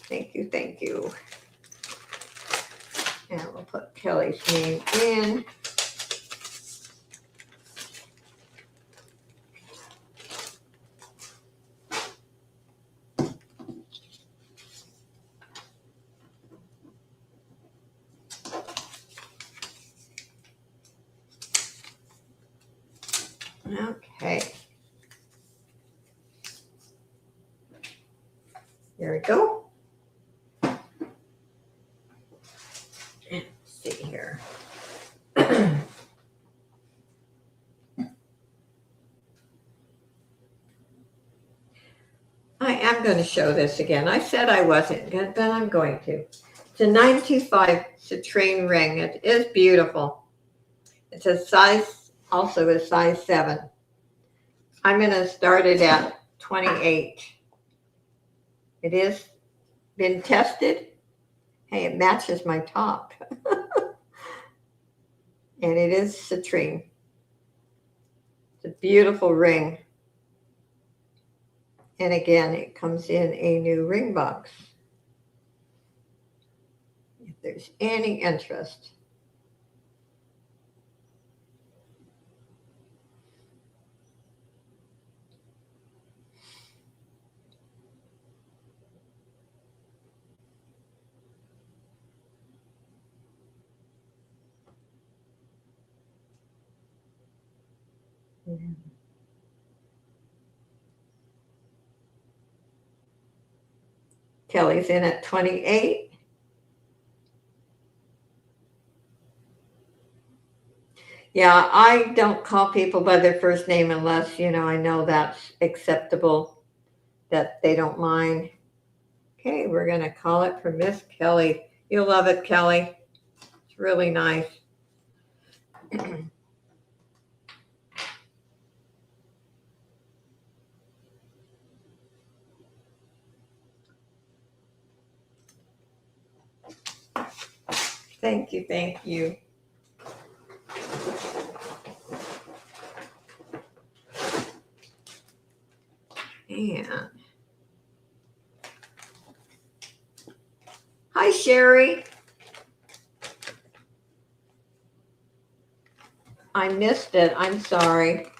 Thank you, thank you. And we'll put Kelly's name in. Okay. There we go. Let's see here. I am going to show this again. I said I wasn't, but I'm going to. It's a 925 citrine ring. It is beautiful. It's a size, also a size 7. I'm going to start it at 28. It is been tested. Hey, it matches my top. And it is citrine. It's a beautiful ring. And again, it comes in a new ring box. If there's any interest. Kelly's in at 28. Yeah, I don't call people by their first name unless, I know that's acceptable, that they don't mind. Okay, we're going to call it for Miss Kelly. You'll love it, Kelly. It's really nice. Thank you, thank you. And hi, Sherry. I missed it. I'm sorry.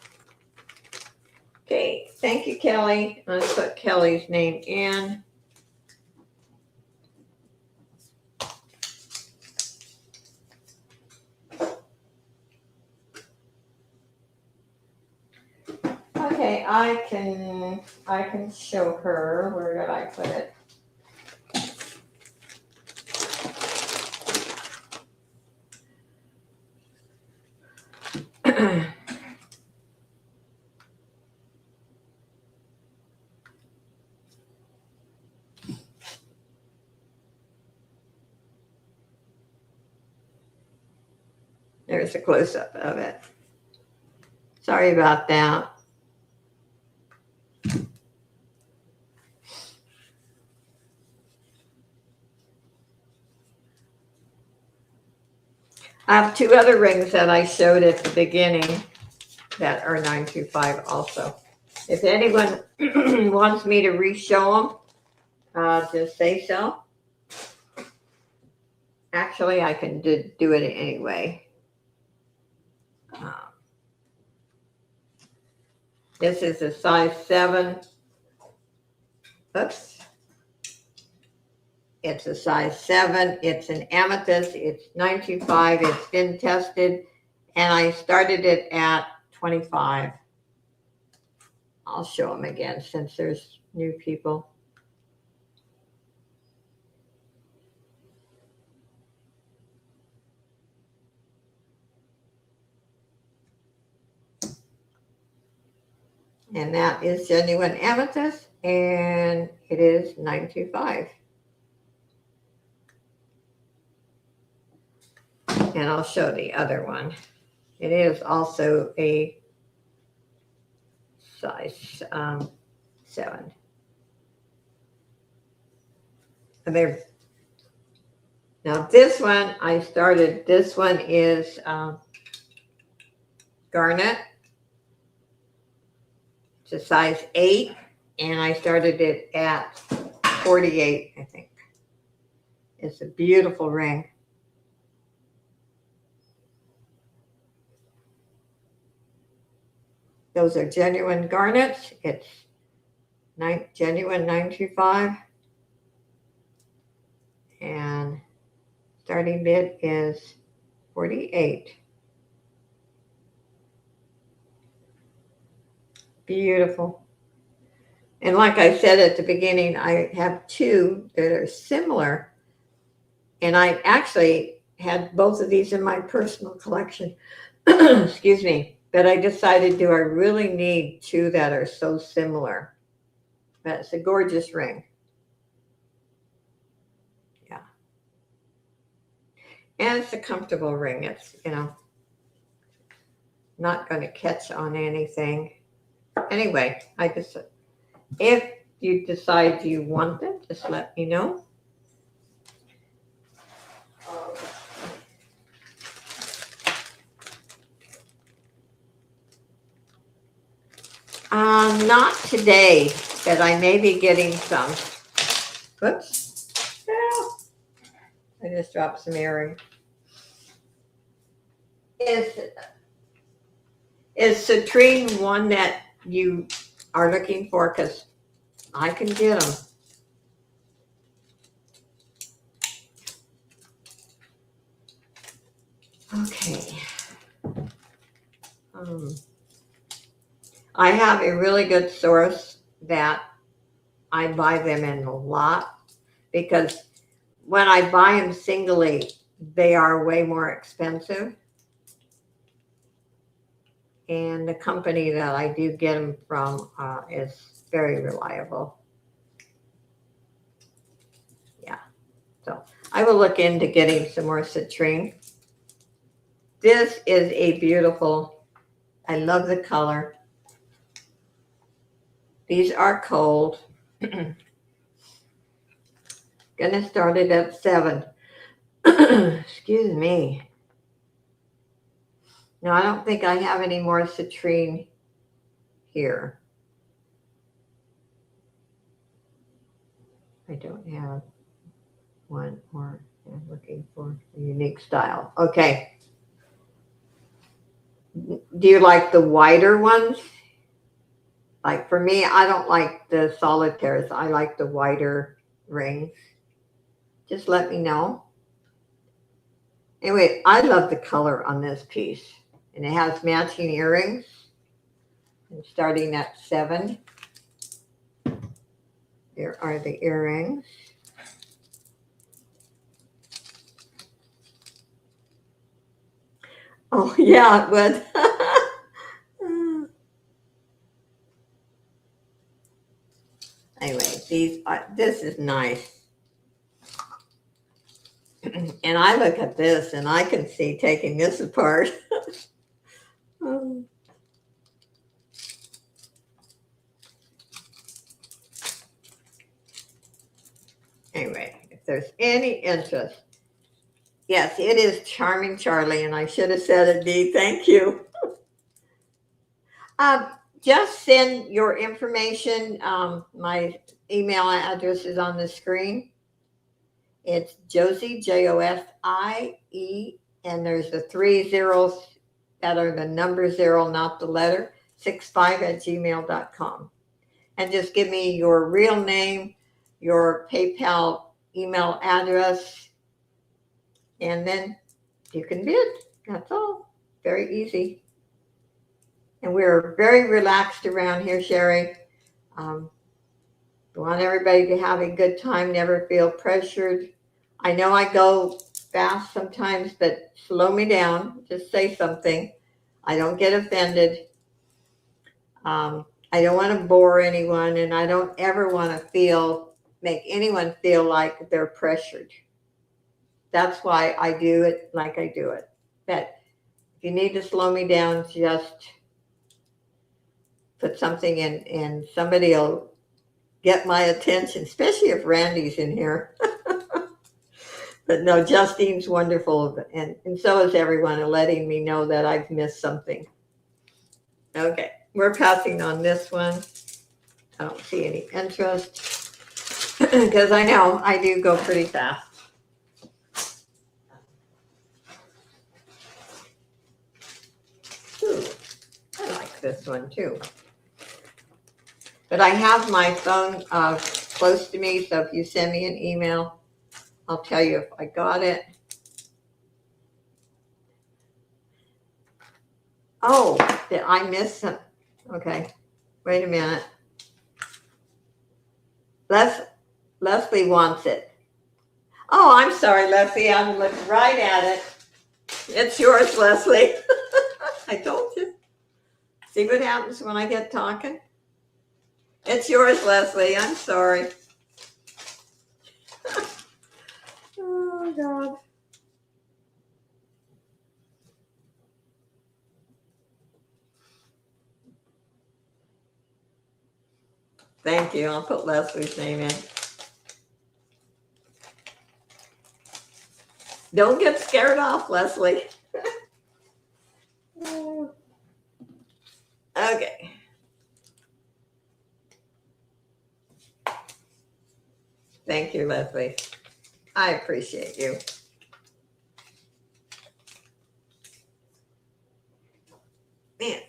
Okay, thank you, Kelly. Let's put Kelly's name in. Okay, I can show her. Where did I put it? There's a close-up of it. Sorry about that. I have two other rings that I showed at the beginning that are 925 also. If anyone wants me to re-show them, just say so. Actually, I can do it anyway. This is a size 7. Oops. It's a size 7. It's an amethyst. It's 925. It's been tested. And I started it at 25. I'll show them again since there's new people. And that is genuine amethyst, and it is 925. And I'll show the other one. It is also a size 7. And there. Now this one I started. This one is garnet. It's a size 8, and I started it at 48, I think. It's a beautiful ring. Those are genuine garnets. It's genuine 925. And starting bid is 48. Beautiful. And like I said at the beginning, I have two that are similar. And I actually had both of these in my personal collection. Excuse me. But I decided, do I really need two that are so similar? But it's a gorgeous ring. Yeah. And it's a comfortable ring. It's, not going to catch on anything. Anyway, if you decide you want them, just let me know. Not today, but I may be getting some. Whoops. I just dropped some earring. Is citrine one that you are looking for? Because I can get them. Okay. I have a really good source that I buy them in a lot, because when I buy them singly, they are way more expensive. And the company that I do get them from is very reliable. Yeah, so I will look into getting some more citrine. This is a beautiful, I love the color. These are cold. Gonna start it at 7. Excuse me. No, I don't think I have any more citrine here. I don't have one more. I'm looking for a unique style. Okay. Do you like the wider ones? Like for me, I don't like the solitaires. I like the wider rings. Just let me know. Anyway, I love the color on this piece. And it has matching earrings. And starting at 7. There are the earrings. Oh, yeah, it would. Anyway, this is nice. And I look at this and I can see taking this apart. Anyway, if there's any interest, yes, it is Charming Charlie, and I should have said it, Dee. Thank you. Um, just send your information. My email address is on the screen. It's Josie, Josie, and there's the 3 zeros that are the number 0, not the letter, 65@gmail.com. And just give me your real name, your PayPal email address, and then you can bid. That's all. Very easy. And we're very relaxed around here, Sherry. We want everybody to have a good time, never feel pressured. I know I go fast sometimes, but slow me down. Just say something. I don't get offended. I don't want to bore anyone, and I don't ever want to make anyone feel like they're pressured. That's why I do it like I do it. That if you need to slow me down, just put something in and somebody will get my attention, especially if Randy's in here. But no, Justine's wonderful, and so is everyone, and letting me know that I've missed something. Okay, we're passing on this one. I don't see any interest because I know I do go pretty fast. Ooh, I like this one too. But I have my phone close to me, so if you send me an email, I'll tell you if I got it. Oh, did I miss some? Okay, wait a minute. Leslie wants it. Oh, I'm sorry, Leslie. I'm looking right at it. It's yours, Leslie. I told you. See what happens when I get talking? It's yours, Leslie. I'm sorry. Oh, God. Thank you. I'll put Leslie's name in. Don't get scared off, Leslie. Okay. Thank you, Leslie. I appreciate you. Man.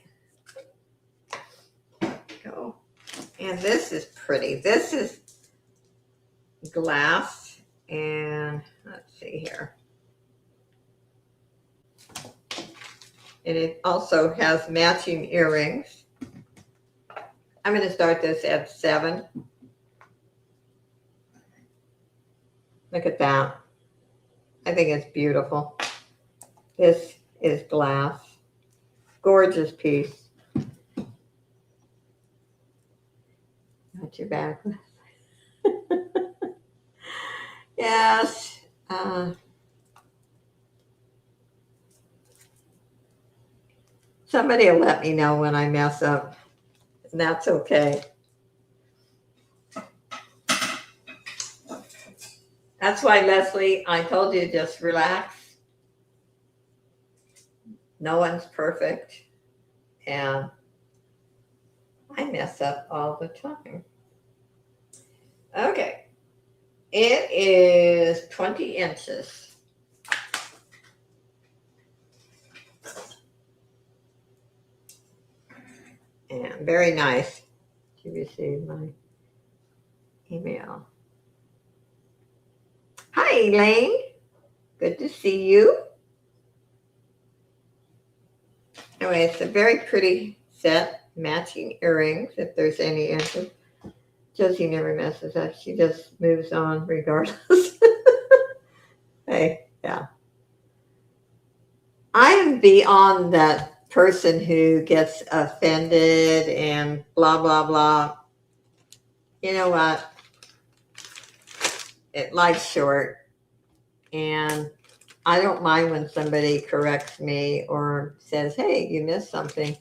Go. And this is pretty. This is glass. And let's see here. And it also has matching earrings. I'm going to start this at 7. Look at that. I think it's beautiful. This is glass. Gorgeous piece. Not your back. Yes. Somebody will let me know when I mess up. And that's okay. That's why, Leslie, I told you just relax. No one's perfect. And I mess up all the time. Okay. It is 20 inches. And very nice to receive my email. Hi, Elaine. Good to see you. Anyway, it's a very pretty set, matching earrings, if there's any interest. Josie never messes up. She just moves on regardless. Hey, yeah. I am beyond that person who gets offended and blah, blah, blah. You know what? Life's short. And I don't mind when somebody corrects me or says, hey, you missed something.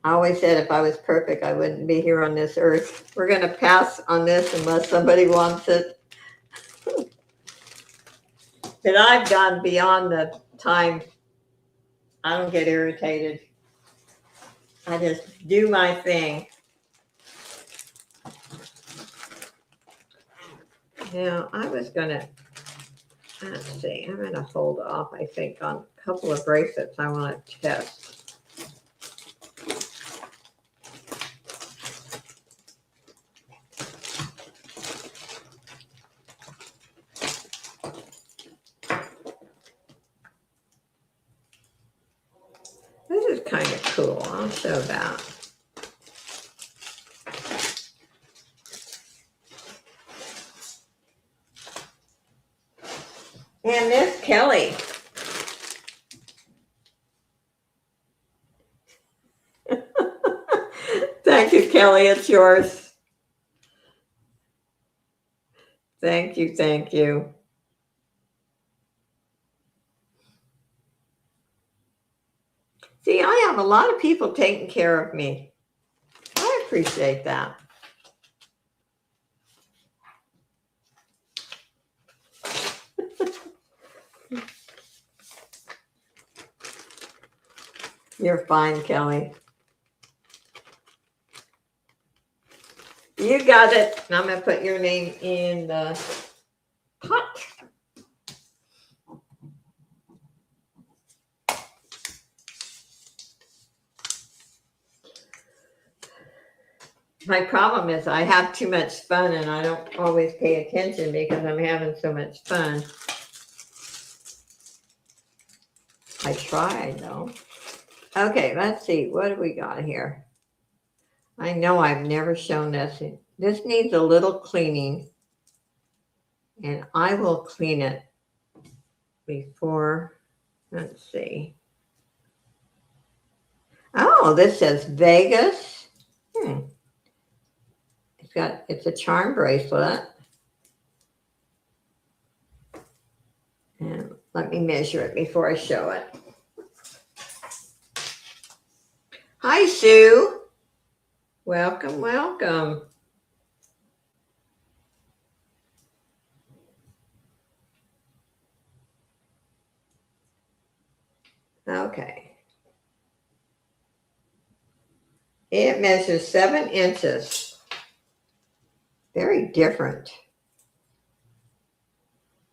I always said if I was perfect, I wouldn't be here on this earth. We're going to pass on this unless somebody wants it. But I've gone beyond the time. I don't get irritated. I just do my thing. Now, I was going to, let's see, I'm going to hold off, I think, on a couple of bracelets I want to test. This is kind of cool. I'll show that. And Miss Kelly. Thank you, Kelly. It's yours. Thank you. Thank you. See, I have a lot of people taking care of me. I appreciate that. You're fine, Kelly. You got it. I'm going to put your name in the pot. My problem is I have too much fun and I don't always pay attention because I'm having so much fun. I try, though. Okay, let's see. What do we got here? I know I've never shown this. This needs a little cleaning. And I will clean it before, let's see. Oh, this says Vegas. It's a charm bracelet. And let me measure it before I show it. Hi, Sue. Welcome, welcome. Okay. It measures 7 inches. Very different.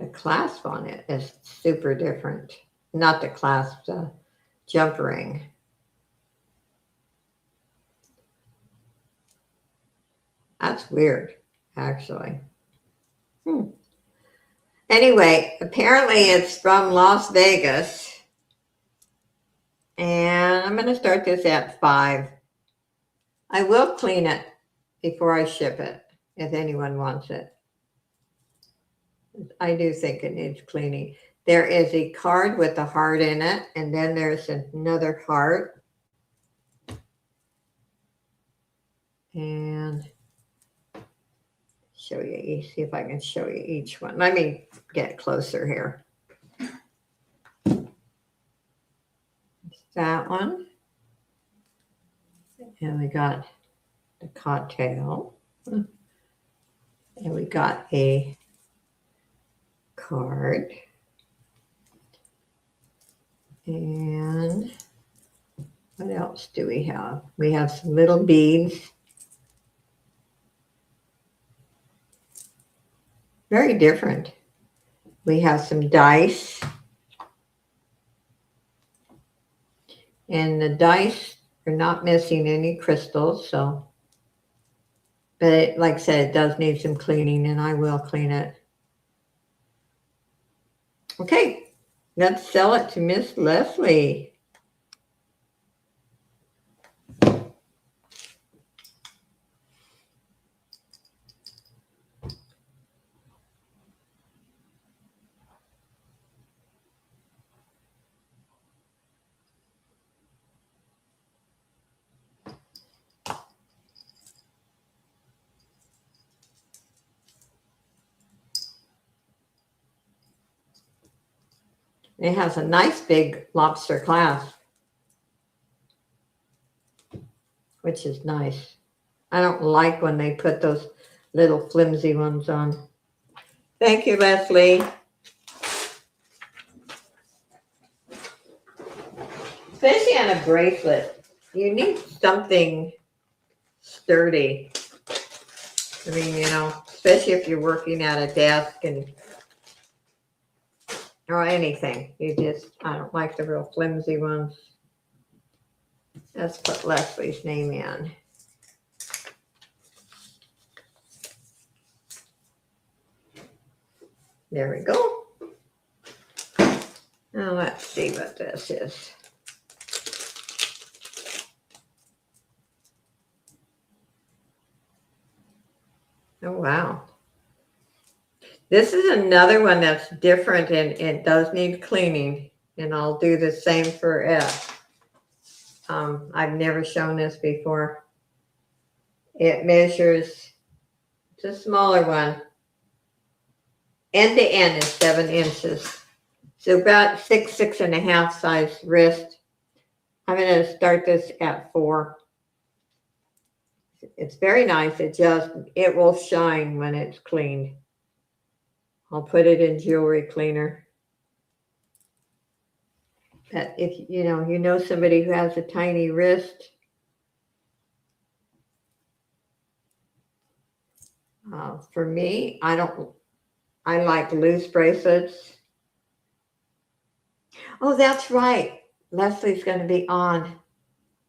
The clasp on it is super different. Not the clasp, the jump ring. That's weird, actually. Anyway, apparently it's from Las Vegas. And I'm going to start this at 5. I will clean it before I ship it if anyone wants it. I do think it needs cleaning. There is a card with a heart in it, and then there's another heart. And show you, see if I can show you each one. Let me get closer here. That one. And we got the cocktail. And we got a card. And what else do we have? We have some little beads. Very different. We have some dice. And the dice are not missing any crystals, so. But it, like I said, it does need some cleaning, and I will clean it. Okay, let's sell it to Miss Leslie. It has a nice big lobster clasp, which is nice. I don't like when they put those little flimsy ones on. Thank you, Leslie. Especially on a bracelet, you need something sturdy. I mean, you know, especially if you're working at a desk and or anything. I don't like the real flimsy ones. Let's put Leslie's name in. There we go. Now let's see what this is. Oh, wow. This is another one that's different and it does need cleaning. And I'll do the same for it. I've never shown this before. It measures, it's a smaller one. End to end is 7 inches. So about 6.5 size wrist. I'm going to start this at 4. It's very nice. It will shine when it's cleaned. I'll put it in jewelry cleaner. But if you know somebody who has a tiny wrist, for me, I like loose bracelets. Oh, that's right. Leslie's going to be on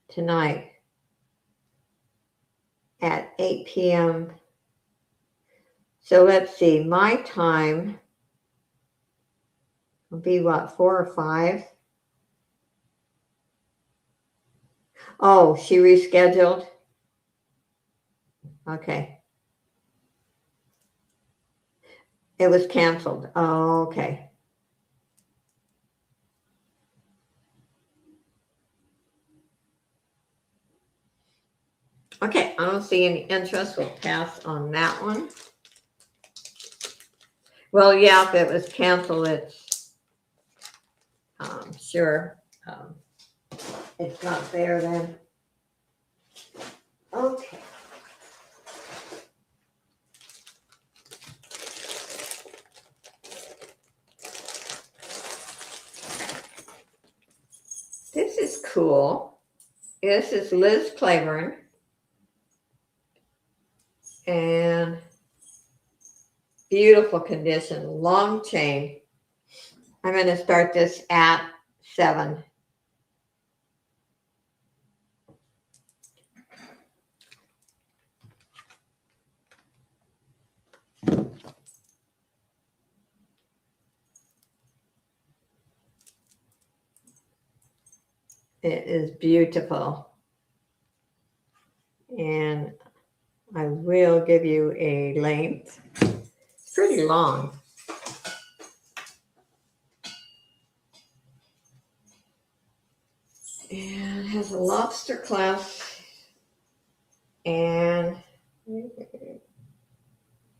tonight at 8 p.m. So let's see, my time will be what, 4 or 5? Oh, she rescheduled? Okay. It was canceled. Oh, okay. Okay, I don't see any interest. We'll pass on that one. Well, yeah, if it was canceled, it's sure. It's not there then. Okay. This is cool. This is Liz Claiborne. And beautiful condition, long chain. I'm going to start this at 7. It is beautiful. and I will give you a length. It's pretty long. And it has a lobster clasp and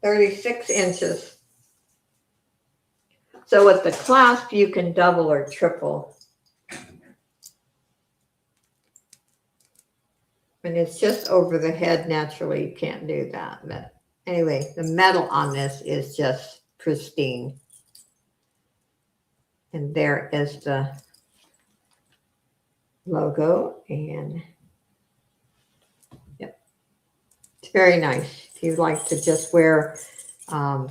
36 inches. So with the clasp, you can double or triple. And it's just over the head. Naturally, you can't do that. But anyway, the metal on this is just pristine. And there is the logo. And yep, it's very nice. If you like to just wear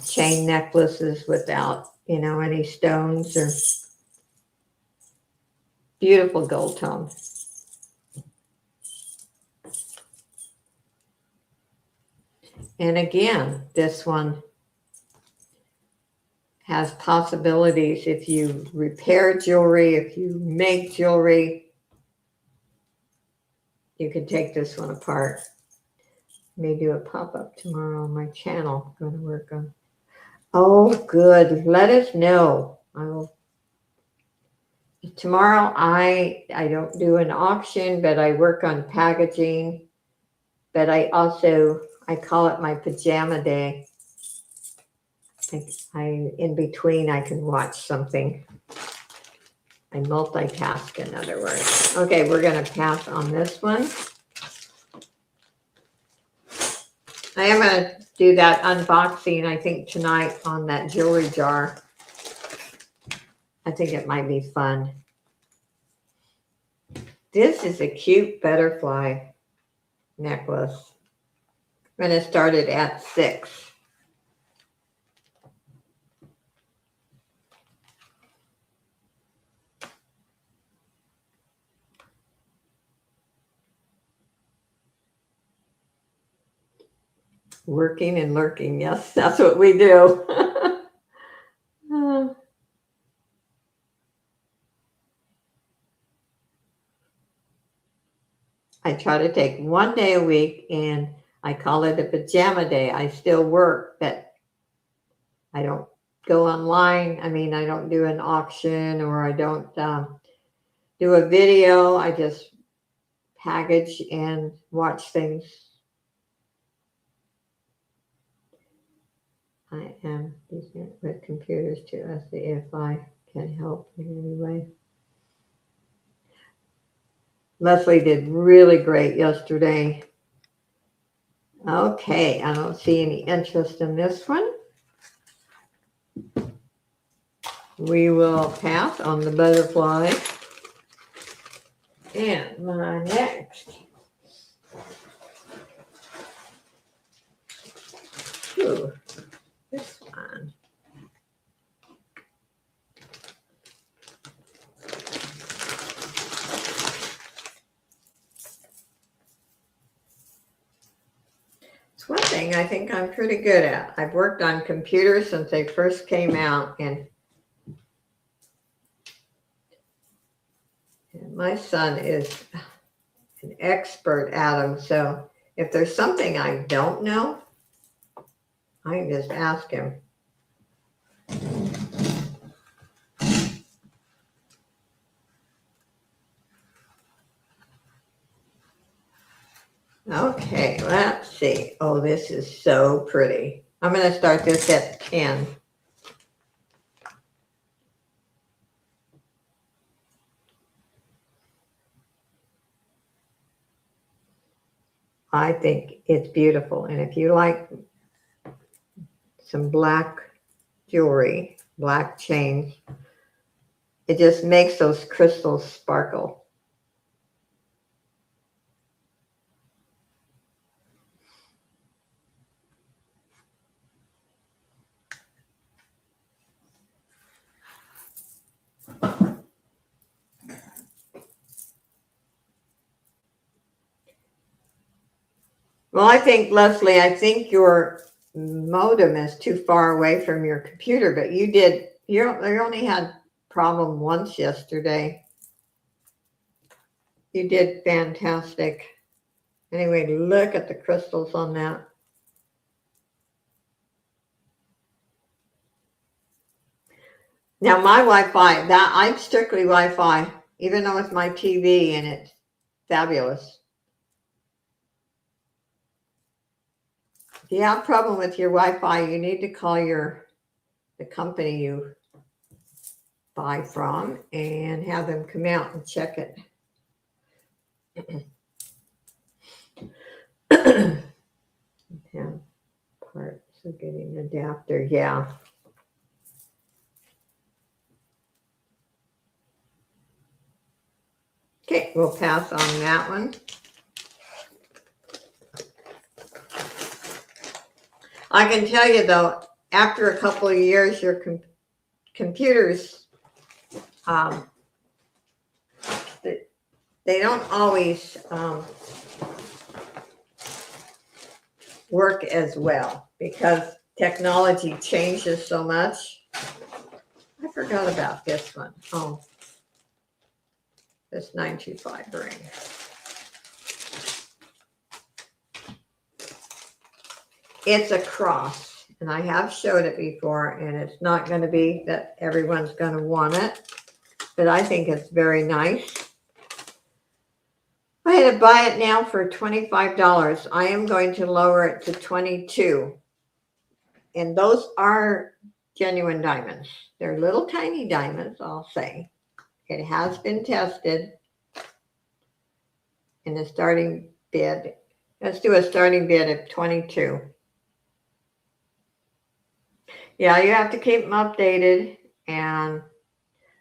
chain necklaces without, any stones, or beautiful gold tone. And again, this one has possibilities if you repair jewelry, if you make jewelry, you can take this one apart. May do a pop-up tomorrow on my channel. Going to work on. Oh, good. Let us know. I will. Tomorrow, I don't do an auction, but I work on packaging. But I call it my pajama day. In between, I can watch something. I multitask, in other words. Okay, we're going to pass on this one. I am going to do that unboxing, I think, tonight on that jewelry jar. I think it might be fun. This is a cute butterfly necklace. I'm going to start it at 6. Working and lurking. Yes, that's what we do. I try to take one day a week, and I call it a pajama day. I still work, but I don't go online. I mean, I don't do an auction, or I don't do a video. I just package and watch things. I am using it with computers to see if I can help in any way. Leslie did really great yesterday. Okay, I don't see any interest in this one. We will pass on the butterfly. And my next. Ooh, this one. It's one thing I think I'm pretty good at. I've worked on computers since they first came out, and my son is an expert at them. So if there's something I don't know, I can just ask him. Okay, let's see. Oh, this is so pretty. I'm going to start this at 10. I think it's beautiful. And if you like some black jewelry, black chains, it just makes those crystals sparkle. Well, I think, Leslie, your modem is too far away from your computer, but you only had problem once yesterday. You did fantastic. Anyway, look at the crystals on that. Now my Wi-Fi, that I'm strictly Wi-Fi, even though it's my TV and it's fabulous. If you have a problem with your Wi-Fi, you need to call the company you buy from and have them come out and check it. 10 parts of getting an adapter, yeah. Okay, we'll pass on that one. I can tell you though, after a couple of years, your computers, they don't always work as well because technology changes so much. I forgot about this one. Oh, this 925 ring. It's a cross, and I have showed it before, and it's not going to be that everyone's going to want it, but I think it's very nice. I had to buy it now for $25. I am going to lower it to $22. And those are genuine diamonds. They're little tiny diamonds, I'll say. It has been tested in the starting bid. Let's do a starting bid of 22. Yeah, you have to keep them updated. And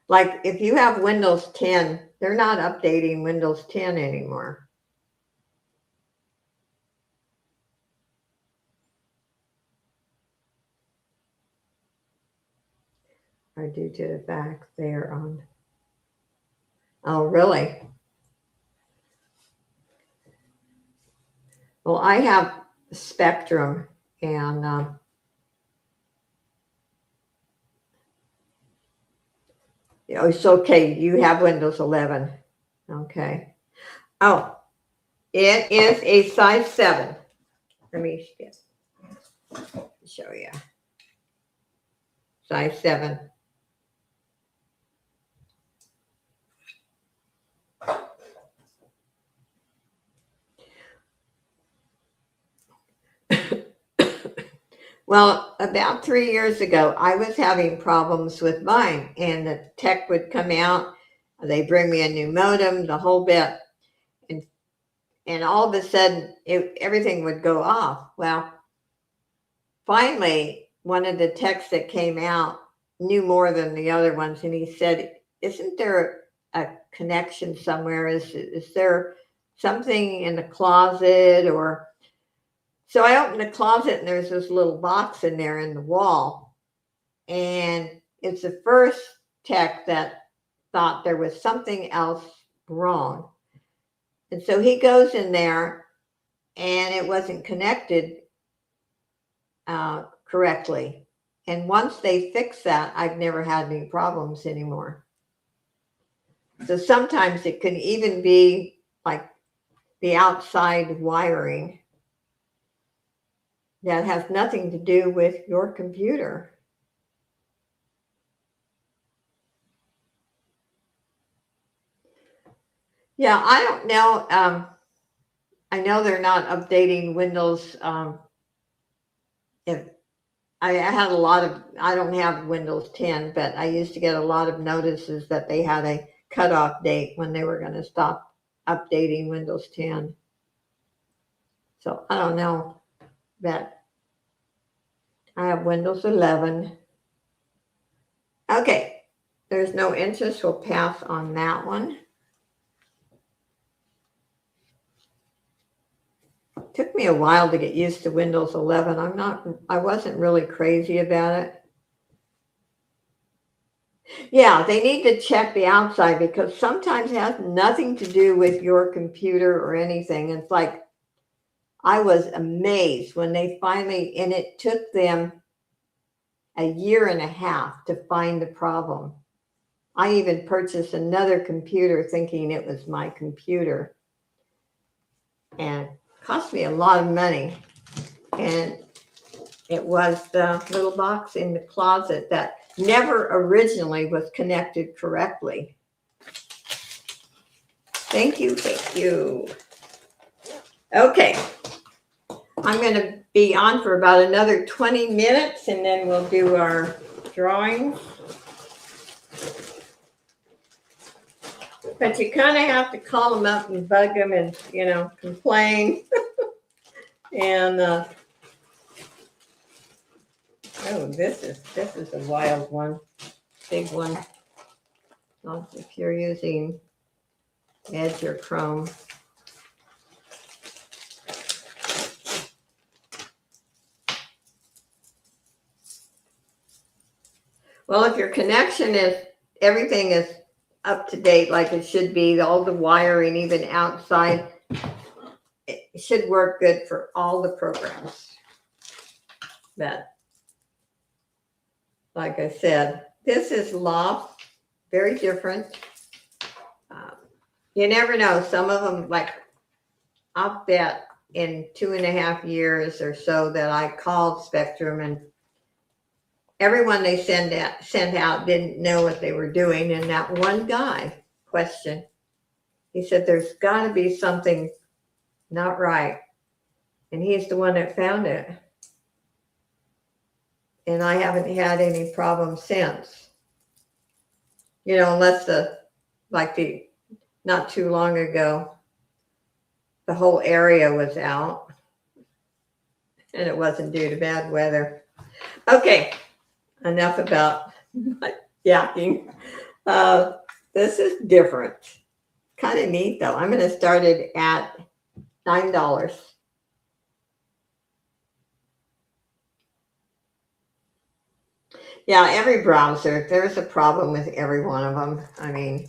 like if you have Windows 10, they're not updating Windows 10 anymore. Or due to the fact they're on. Oh, really? Well, I have Spectrum, and it's okay. You have Windows 11. Okay. Oh, it is a size 7. Let me show you. Size 7. Well, about 3 years ago, I was having problems with mine, and the tech would come out. They bring me a new modem, the whole bit, and all of a sudden, everything would go off. Well, finally, one of the techs that came out knew more than the other ones, and he said, "Isn't there a connection somewhere? Is there something in the closet or?" So I opened the closet and there's this little box in there in the wall. And it's the first tech that thought there was something else wrong. And so he goes in there and it wasn't connected correctly. And once they fix that, I've never had any problems anymore. So sometimes it can even be like the outside wiring that has nothing to do with your computer. Yeah, I don't know. I know they're not updating Windows. If I had a lot of, I don't have Windows 10, but I used to get a lot of notices that they had a cutoff date when they were going to stop updating Windows 10. So I don't know, but I have Windows 11. Okay, there's no interest. We'll pass on that one. It took me a while to get used to Windows 11. I wasn't really crazy about it. Yeah, they need to check the outside because sometimes it has nothing to do with your computer or anything. It's like, I was amazed when they finally, and it took them a year and a half to find the problem. I even purchased another computer thinking it was my computer. and cost me a lot of money. And it was the little box in the closet that never originally was connected correctly. Thank you, thank you. Okay, I'm going to be on for about another 20 minutes and then we'll do our drawings. But you kind of have to call them up and bug them and, complain. And, oh, this is a wild one, big one. If you're using Edge or Chrome. Well, if your connection everything is up to date like it should be, all the wiring, even outside, it should work good for all the programs. But like I said, this is Loft, very different. You never know. Some of them, like, I'll bet in 2.5 years or so that I called Spectrum and everyone they sent out didn't know what they were doing. And that one guy questioned. He said, there's got to be something not right. And he's the one that found it. And I haven't had any problems since. Unless not too long ago, the whole area was out. And it wasn't due to bad weather. Okay, enough about yakking. This is different. Kind of neat, though. I'm going to start it at $9. Yeah, every browser, there's a problem with every one of them. I mean,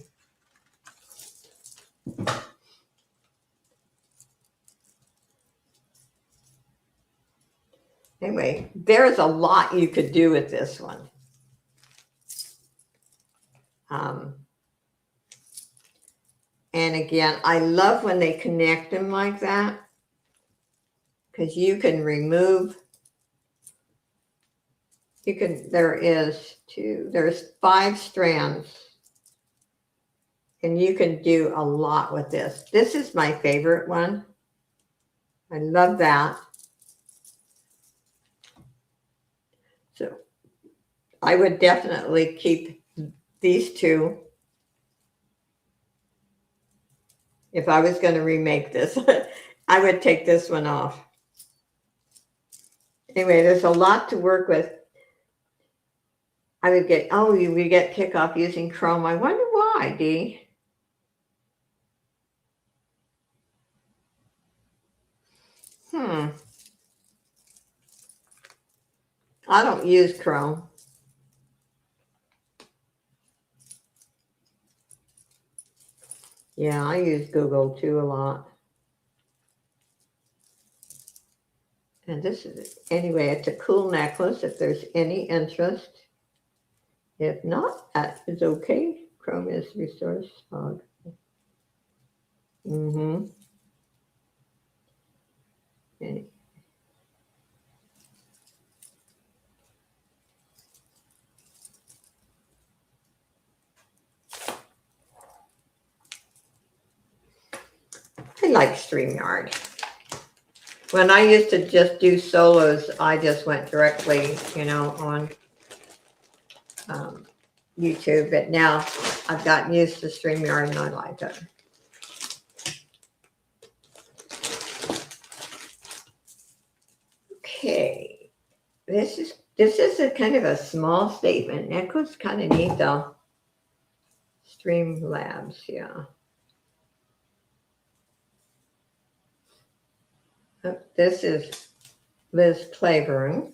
anyway, there's a lot you could do with this one. And again, I love when they connect them like that because you can remove. There's 5 strands and you can do a lot with this. This is my favorite one. I love that. So I would definitely keep these 2. If I was going to remake this, I would take this one off. Anyway, there's a lot to work with. We get kickoff using Chrome. I wonder why, Dee. I don't use Chrome. Yeah, I use Google too a lot. And anyway, it's a cool necklace if there's any interest. If not, that is okay. Chrome is resource fog. Okay. I like StreamYard. When I used to just do solos, I just went directly, on YouTube. But now I've gotten used to StreamYard and I like it. Okay, this is a kind of a small statement. Necklace, kind of neat though. Streamlabs, yeah. This is Liz Claiborne.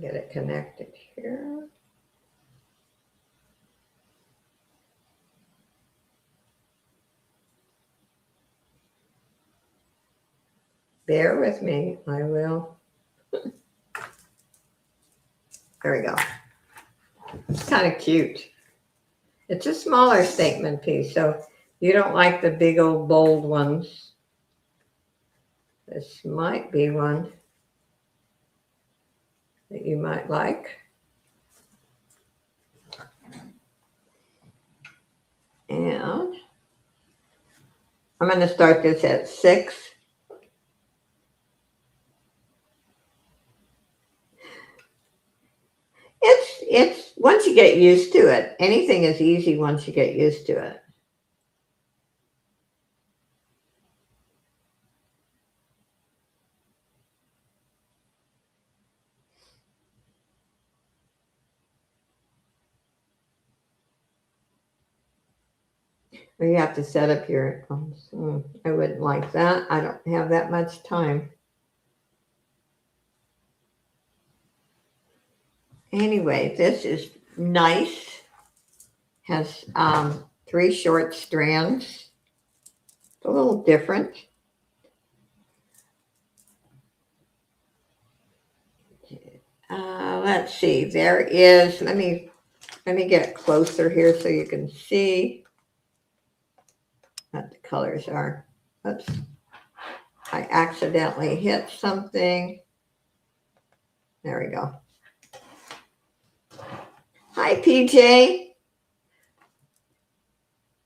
Get it connected here. Bear with me, I will. There we go. It's kind of cute. It's a smaller statement piece, so You don't like the big old bold ones. This might be one that you might like. And I'm going to start this at 6. It's once you get used to it, anything is easy once you get used to it. Or you have to set up your, I wouldn't like that. I don't have that much time. Anyway, this is nice. Has 3 short strands. It's a little different. Let's see. There is. Let me get closer here so you can see what the colors are. Oops. I accidentally hit something. There we go. Hi, PJ.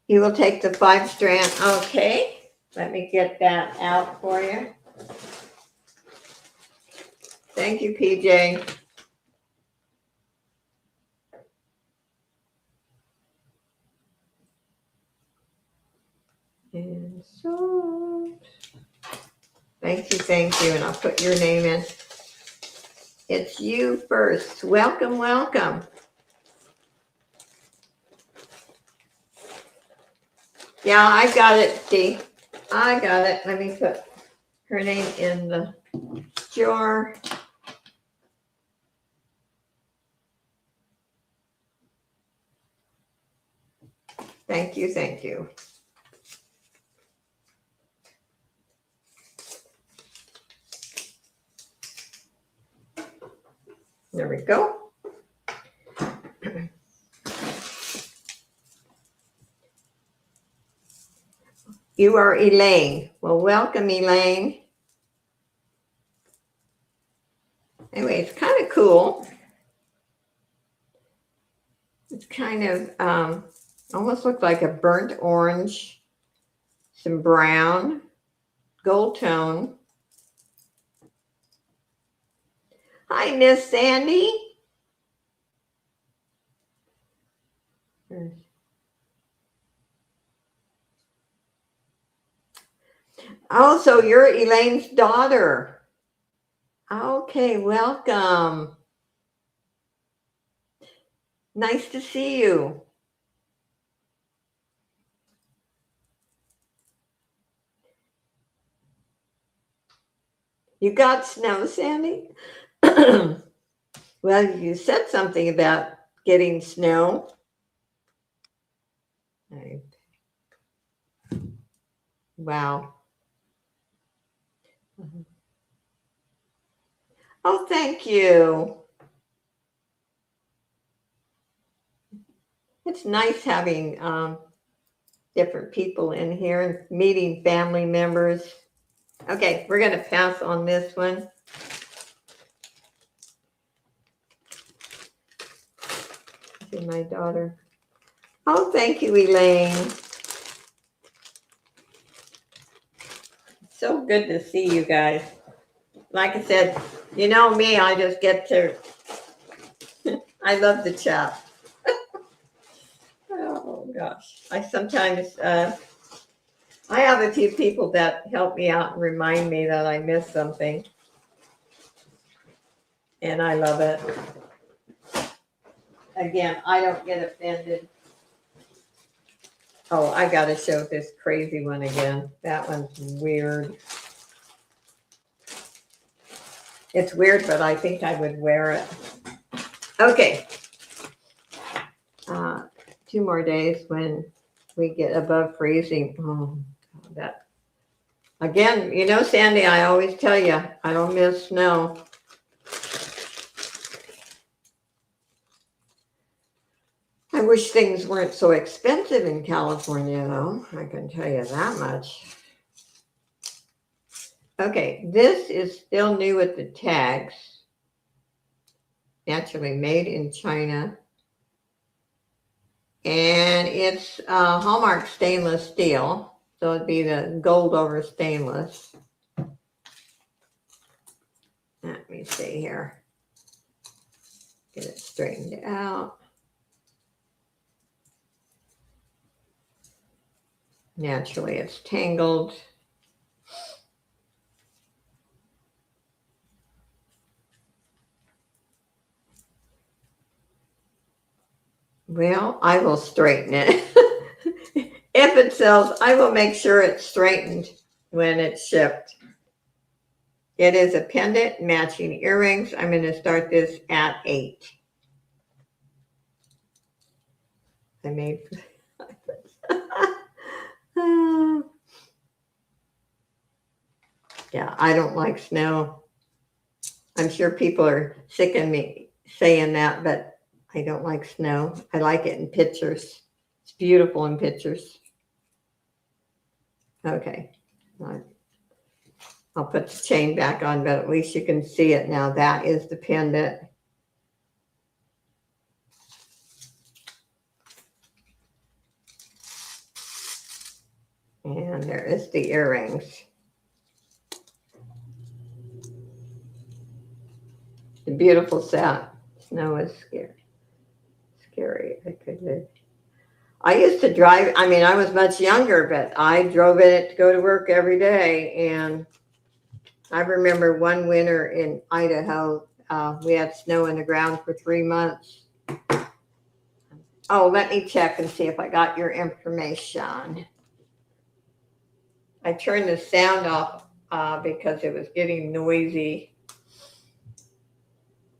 You will take the 5 strand. Okay. Let me get that out for you. Thank you, PJ. And so, thank you. And I'll put your name in. It's you first. Welcome, welcome. Yeah, I got it, Dee. I got it. Let me put her name in the jar. Thank you. There we go. You are Elaine. Well, welcome, Elaine. Anyway, it's kind of cool. It's kind of almost looks like a burnt orange, some brown, gold tone. Hi, Miss Sandy. Oh, so you're Elaine's daughter. Okay, welcome. Nice to see you. You got snow, Sandy? Well, you said something about getting snow. Wow. Oh, thank you. It's nice having different people in here and meeting family members. Okay, we're going to pass on this one. See my daughter. Oh, thank you, Elaine. So good to see you guys. Like I said, you know me, I just get to, I love the chat. Oh, gosh. I sometimes, I have a few people that help me out and remind me that I missed something. And I love it. Again, I don't get offended. Oh, I got to show this crazy one again. That one's weird. It's weird, but I think I would wear it. Okay. 2 more days when we get above freezing. Oh, that. Again, you know, Sandy, I always tell you, I don't miss snow. I wish things weren't so expensive in California, though. I can tell you that much. Okay, this is still new with the tags. Naturally made in China. And it's Hallmark stainless steel. So it'd be the gold over stainless. Let me see here. Get it straightened out. Naturally, it's tangled. Well, I will straighten it. If it sells, I will make sure it's straightened when it's shipped. It is a pendant matching earrings. I'm going to start this at 8. I made. Yeah, I don't like snow. I'm sure people are sick of me saying that, but I don't like snow. I like it in pictures. It's beautiful in pictures. Okay. I'll put the chain back on, but at least you can see it now. That is the pendant. And there is the earrings. The beautiful set. Snow is scary. I used to drive, I was much younger, but I drove it to go to work every day. And I remember one winter in Idaho, we had snow in the ground for 3 months. Oh, let me check and see if I got your information. I turned the sound off because it was getting noisy.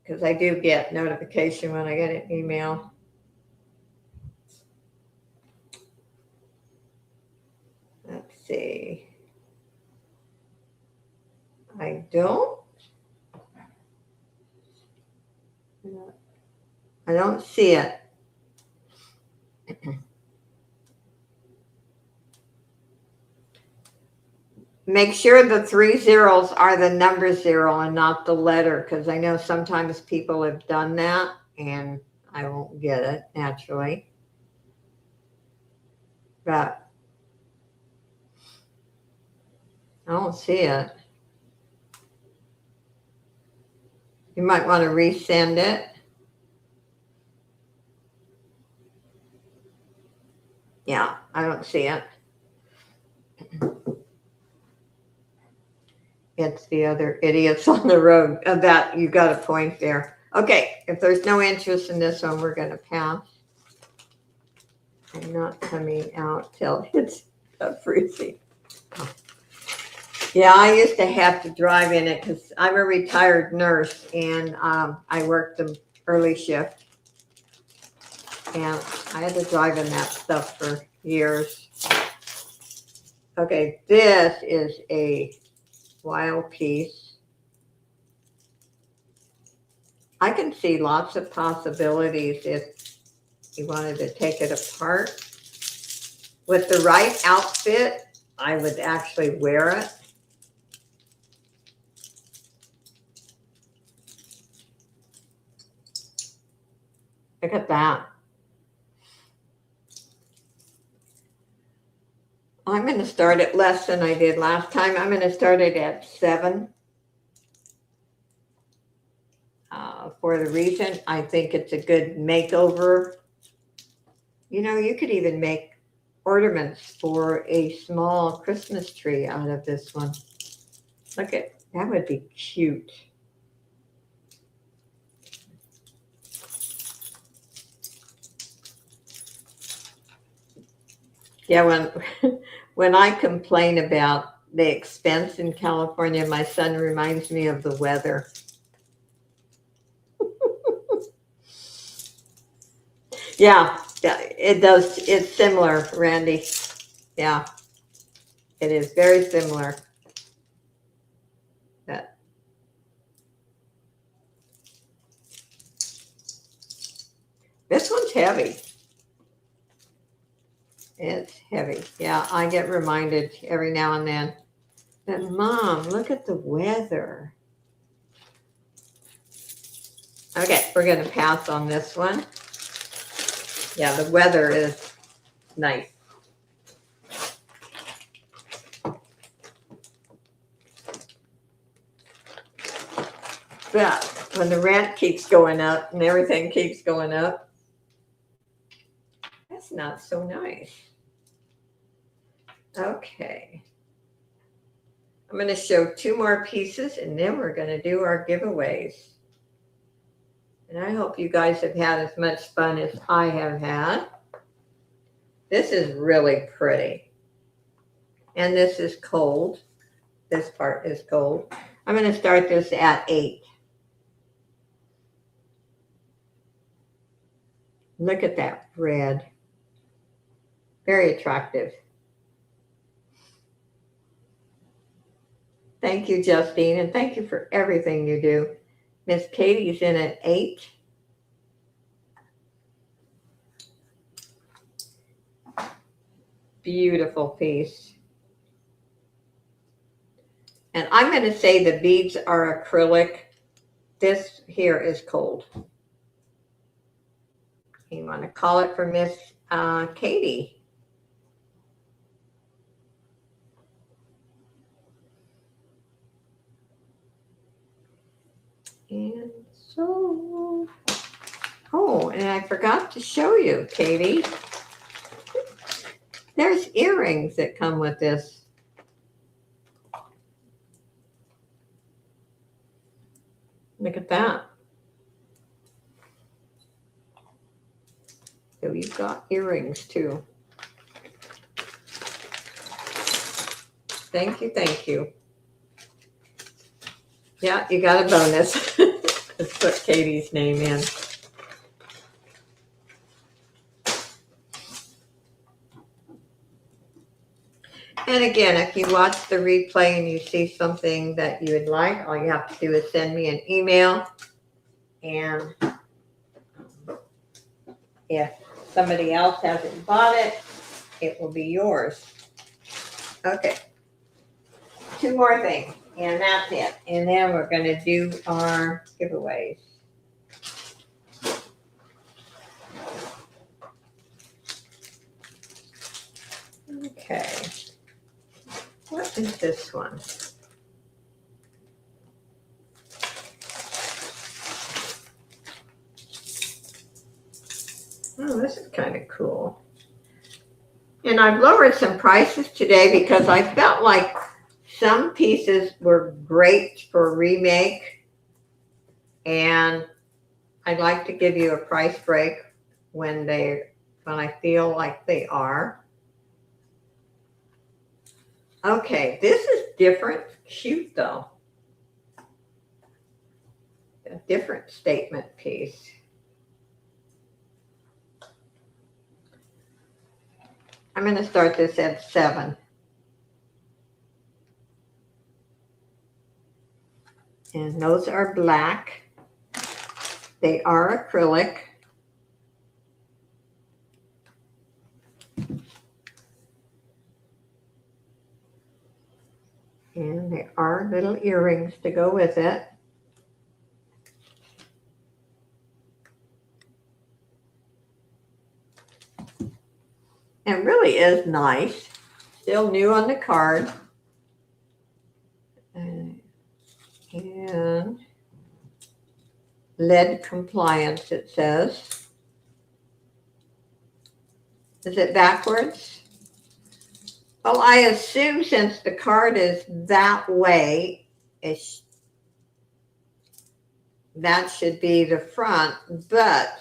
Because I do get notification when I get an email. Let's see. I don't see it. Make sure the 3 zeros are the number 0 and not the letter, because I know sometimes people have done that and I won't get it naturally. But I don't see it. You might want to resend it. Yeah, I don't see it. It's the other idiots on the road. That you got a point there. Okay, if there's no interest in this one, we're going to pass. I'm not coming out till it's freezing. Yeah, I used to have to drive in it because I'm a retired nurse and I worked the early shift. And I had to drive in that stuff for years. Okay, this is a wild piece. I can see lots of possibilities if you wanted to take it apart. With the right outfit, I would actually wear it. Look at that. I'm going to start it less than I did last time. I'm going to start it at 7. For the reason, I think it's a good makeover. You know, you could even make ornaments for a small Christmas tree out of this one. Look at that, would be cute. Yeah, when I complain about the expense in California, my son reminds me of the weather. Yeah, it does. It's similar, Randy. Yeah, it is very similar. That. This one's heavy. It's heavy. Yeah, I get reminded every now and then. But Mom, look at the weather. Okay, we're going to pass on this one. Yeah, the weather is nice. But when the rent keeps going up and everything keeps going up, that's not so nice. Okay. I'm going to show 2 more pieces and then we're going to do our giveaways. And I hope you guys have had as much fun as I have had. This is really pretty. And this is cold. This part is gold. I'm going to start this at 8. Look at that red. Very attractive. Thank you, Justine, and thank you for everything you do. Miss Katie's in at 8. Beautiful piece. And I'm going to say the beads are acrylic. This here is cold. You want to call it for Miss Katie. And so, oh, and I forgot to show you, Katie. There's earrings that come with this. Look at that. So you've got earrings too. Thank you, thank you. Yeah, you got a bonus. Let's put Katie's name in. And again, if you watch the replay and you see something that you would like, all you have to do is send me an email. And if somebody else hasn't bought it, it will be yours. Okay. 2 more things, and that's it. And then we're going to do our giveaways. Okay. What is this one? Oh, this is kind of cool. And I've lowered some prices today because I felt like some pieces were great for remake. And I'd like to give you a price break when I feel like they are. Okay, this is different. Cute though. A different statement piece. I'm going to start this at 7. And those are black. They are acrylic. And there are little earrings to go with it. It really is nice. Still new on the card. And lead compliance, it says. Is it backwards? Well, I assume since the card is that way, that should be the front. But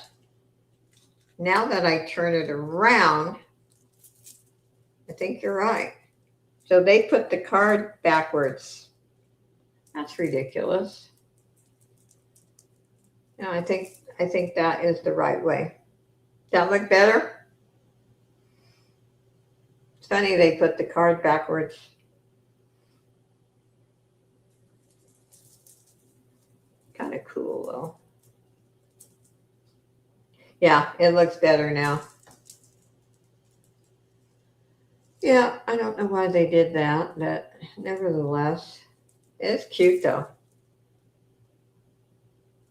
now that I turn it around, I think you're right. So they put the card backwards. That's ridiculous. No, I think that is the right way. Does that look better? It's funny they put the card backwards. Kind of cool though. Yeah, it looks better now. Yeah, I don't know why they did that, but nevertheless, it's cute though.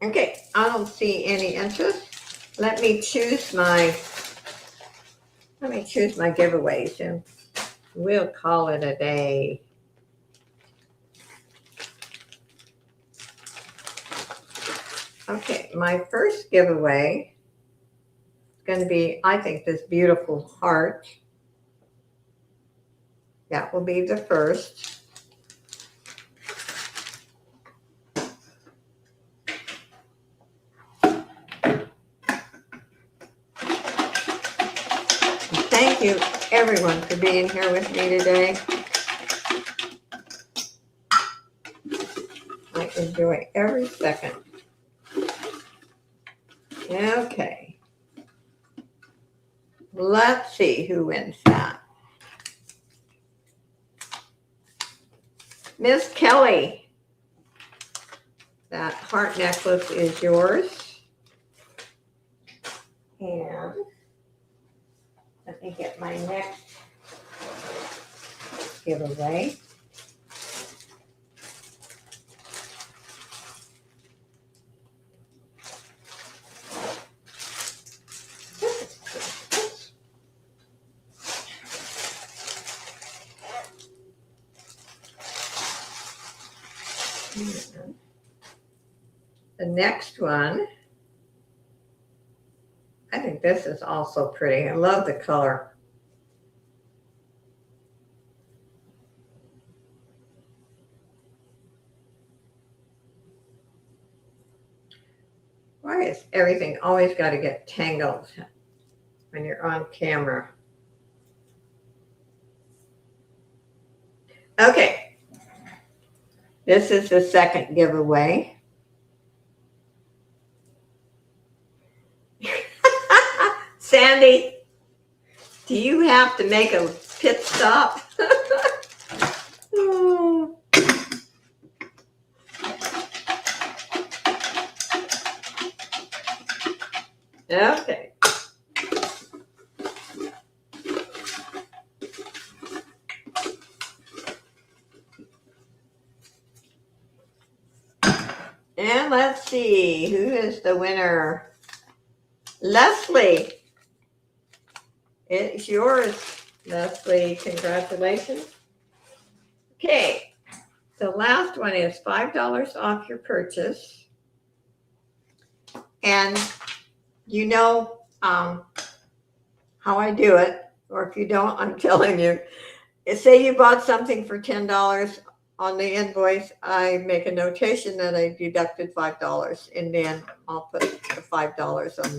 Okay, I don't see any interest. Let me choose my giveaways and we'll call it a day. Okay, my first giveaway is going to be, I think, this beautiful heart. That will be the first. Thank you, everyone, for being here with me today. I enjoy every second. Okay. Let's see who wins that. Miss Kelly, that heart necklace is yours. And let me get my next giveaway. The next one, I think this is also pretty. I love the color. Why is everything always got to get tangled when you're on camera? Okay, this is the second giveaway. Sandy, do you have to make a pit stop? Oh. Okay. And let's see, who is the winner? Leslie. It's yours, Leslie. Congratulations. Okay. The last one is $5 off your purchase. And you know how I do it, or if you don't, I'm telling you. Say you bought something for $10 on the invoice, I make a notation that I deducted $5, and then I'll put the $5 on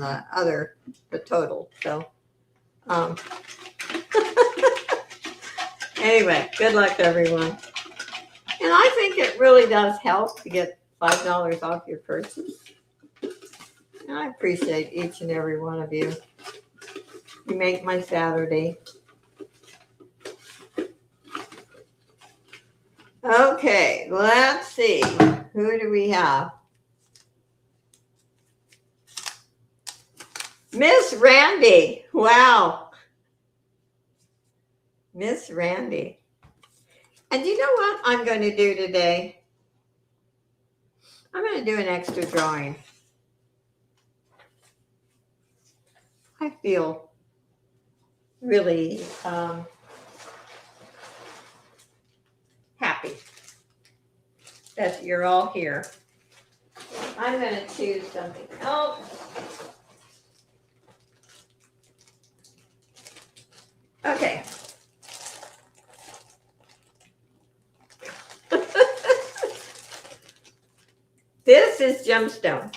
the total. So, anyway, good luck to everyone. And I think it really does help to get $5 off your purchase. And I appreciate each and every one of you. You make my Saturday. Okay, let's see. Who do we have? Miss Randy. Wow. Miss Randy. And you know what I'm going to do today? I'm going to do an extra drawing. I feel really happy that you're all here. I'm going to choose something else. Okay. This is gemstone.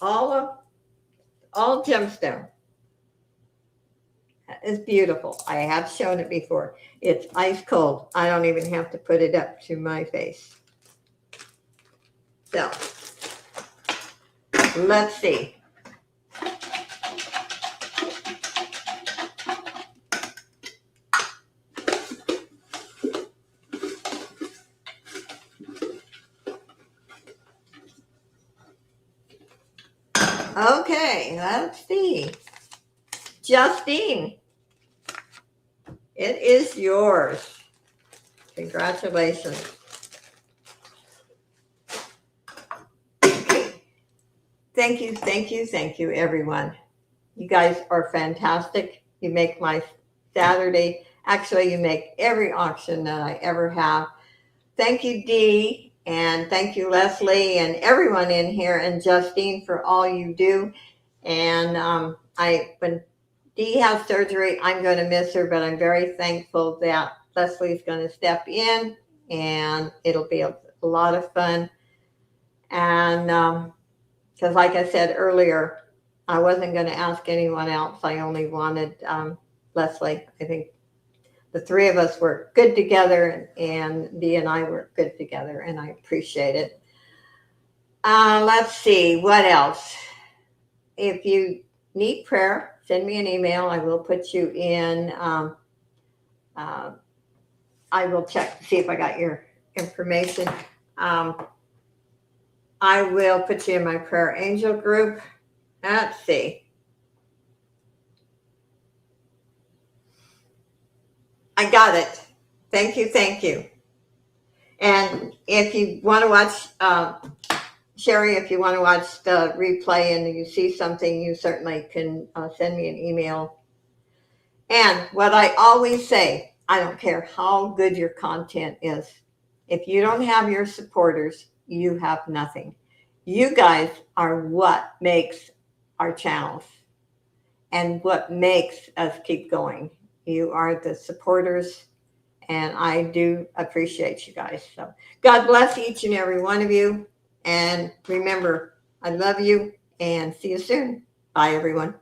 All gemstone. That is beautiful. I have shown it before. It's ice cold. I don't even have to put it up to my face. So, let's see. Okay, let's see. Justine. It is yours. Congratulations. Thank you, everyone. You guys are fantastic. You make my Saturday. Actually, you make every auction that I ever have. Thank you, Dee, and thank you, Leslie, and everyone in here, and Justine for all you do. And when Dee has surgery, I'm going to miss her, but I'm very thankful that Leslie's going to step in, and it'll be a lot of fun. And because, like I said earlier, I wasn't going to ask anyone else. I only wanted Leslie. I think the three of us were good together, and Dee and I were good together, and I appreciate it. Let's see, what else? If you need prayer, send me an email. I will put you in. I will check to see if I got your information. I will put you in my prayer angel group. Let's see. I got it. Thank you. And if you want to watch, Sherry, if you want to watch the replay and you see something, you certainly can send me an email. And what I always say, I don't care how good your content is. If you don't have your supporters, you have nothing. You guys are what makes our channels and what makes us keep going. You are the supporters, and I do appreciate you guys. So God bless each and every one of you. And remember, I love you, and see you soon. Bye, everyone.